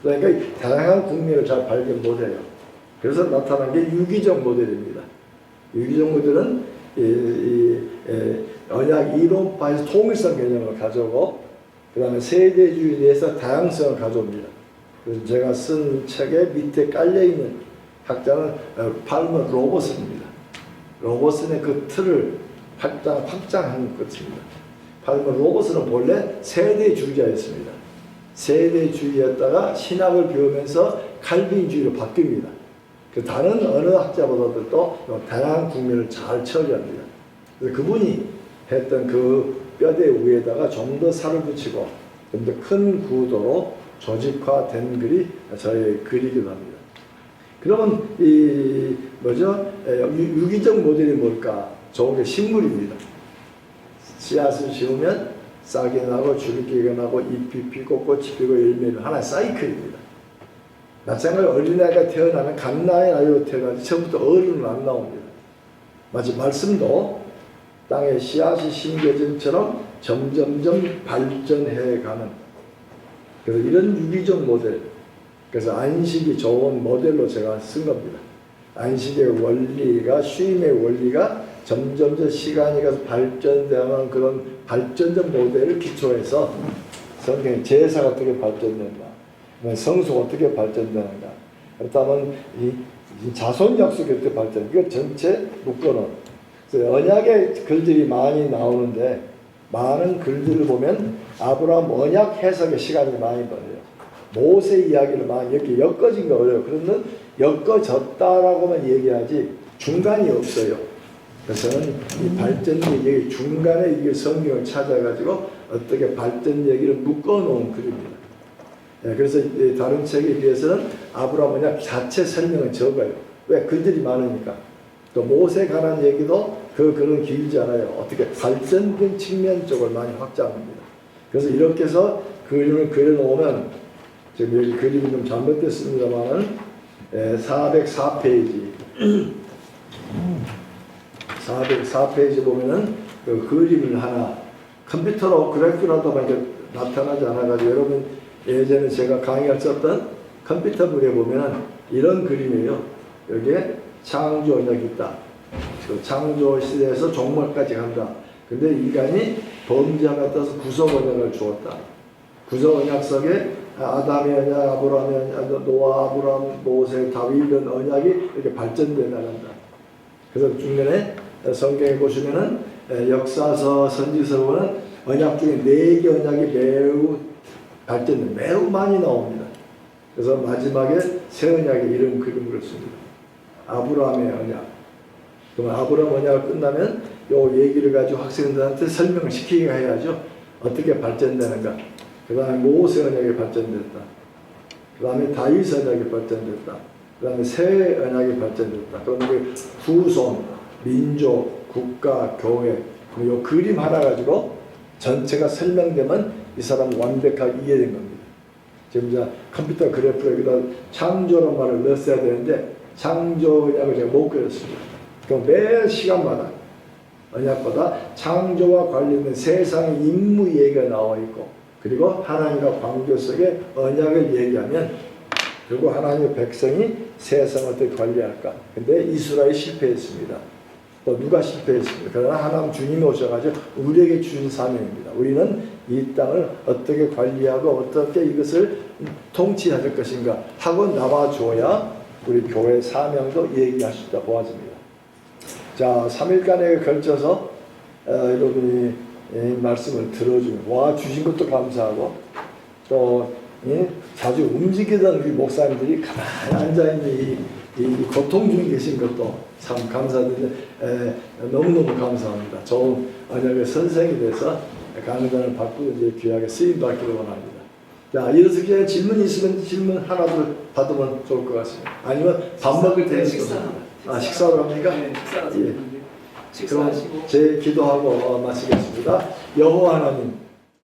그러니까 다양한 국민을 잘 발견 못해요. 그래서 나타난 게 유기적 모델입니다. 유기적 모델은 언약 이론파에서 통일성 개념을 가져오고, 그 다음에 세대주의에 대해서 다양성을 가져옵니다. 그래서 제가 쓴 책에 밑에 깔려있는 학자는 팔머 로버슨입니다. 로버슨의 그 틀을 확장한 것입니다. 팔머 로버슨은 본래 세대주의자였습니다. 세대주의였다가 신학을 배우면서 칼빈주의로 바뀝니다. 그 다른 어느 학자보다도 다양한 국면을 잘 처리합니다. 그래서 그분이 했던 그 뼈대 위에다가 좀 더 살을 붙이고 좀 더 큰 구도로 조직화된 글이 저의 글이기도 합니다. 그러면 이 뭐죠? 유기적 모델이 뭘까? 좋은 게 식물입니다. 씨앗을 심으면 싹이 나고 줄기가 나고 잎이 피고 꽃이 피고 열매를 하나의 사이클입니다. 마찬가지로 어린아이가 태어나면 갓나의 아이로 태어나지 처음부터 어른은 안 나옵니다. 마치 말씀도 땅에 씨앗이 심겨진 처럼 점점점 발전해가는, 그래서 이런 유기적 모델, 그래서 안식이 좋은 모델로 제가 쓴 겁니다. 안식의 원리가, 쉼의 원리가 점점 시간이 가서 발전되는 그런 발전적 모델을 기초해서 성경의 제사가 어떻게 발전된다, 성수가 어떻게 발전되는가, 그렇다면 이 자손 약속이 어떻게 발전, 이걸 전체 묶어놓은, 언약의 글들이 많이 나오는데 많은 글들을 보면 아브라함 언약 해석에 시간이 많이 걸려요. 모세 이야기를 많이 이렇게 엮어진 거 어려워요. 그러면 엮어졌다라고만 얘기하지 중간이 없어요. 그래서는 이 발전 얘기 중간에 이게 성경을 찾아가지고 어떻게 발전 얘기를 묶어놓은 글입니다. 네, 그래서 다른 책에 비해서는 아브라함 언약 자체 설명은 적어요. 왜? 글들이 많으니까. 또 모세 관한 얘기도 그 글은 길지 않아요. 어떻게 발전된 측면 쪽을 많이 확장합니다. 그래서 이렇게 해서 그림을 그려놓으면, 지금 여기 그림이 좀 잘못됐습니다만은 404페이지 404페이지 보면은 그 그림을 하나 컴퓨터로 그래프라도 이렇게 나타나지 않아가지고, 여러분 예전에 제가 강의할 썼던 컴퓨터물에 보면은 이런 그림이에요. 여기에 창조 언약이 있다. 그 창조 시대에서 종말까지 간다. 근데 인간이 범죄함에 따라서 구속 언약을 주었다. 구속 언약 속에 아담의 언약, 아브라함의 언약, 노아, 아브라함, 모세, 다윗 이런 언약이 이렇게 발전돼 나간다. 그래서 중간에 성경에 보시면은 역사서, 선지서 보면 언약 중에 4개 언약이 매우 발전돼 매우 많이 나옵니다. 그래서 마지막에 새 언약에 이런 그림을 씁니다. 아브라함의 언약. 그러면 아브라함 언약을 끝나면 요 얘기를 가지고 학생들한테 설명을 시키게 해야죠. 어떻게 발전되는가. 그 다음에 모세 언약이 발전됐다. 그 다음에 다윗 언약이 발전됐다. 그 다음에 새 언약이 발전됐다. 그럼 그 후손, 민족, 국가, 교회, 요 그림 하나 가지고 전체가 설명되면 이 사람은 완벽하게 이해된 겁니다. 지금 이제 컴퓨터 그래프에 여기다 창조란 말을 넣었어야 되는데 창조 언약을 제가 못 그렸습니다. 그럼 매 시간마다 언약보다 창조와 관련된 세상의 임무 얘기가 나와 있고, 그리고 하나님과 관계 속에 언약을 얘기하면 결국 하나님의 백성이 세상을 어떻게 관리할까. 근데 이스라엘이 실패했습니다. 또 누가 실패했습니다. 그러나 하나님 주님이 오셔가지고 우리에게 주신 사명입니다. 우리는 이 땅을 어떻게 관리하고 어떻게 이것을 통치할 것인가 하고 나와줘야 우리 교회 사명도 얘기할 수 있다 보아집니다. 자, 3일간에 걸쳐서 여러분이 말씀을 들어주면 와 주신 것도 감사하고, 또 자주 움직이던 우리 목사님들이 가만히 앉아있는 이 고통 중에 계신 것도 참 감사드리는데 너무너무 감사합니다. 좋은 언약의 선생이 돼서 강단을 받고 이제 귀하게 쓰임받기를 원합니다. 자, 이어서 그냥 질문이 있으면 질문 하나도 받으면 좋을 것 같습니다. 아니면 밥 먹을 때는 식사로 합니까? 네, 식사하시고 그럼 제 기도하고 마치겠습니다. 여호와 하나님,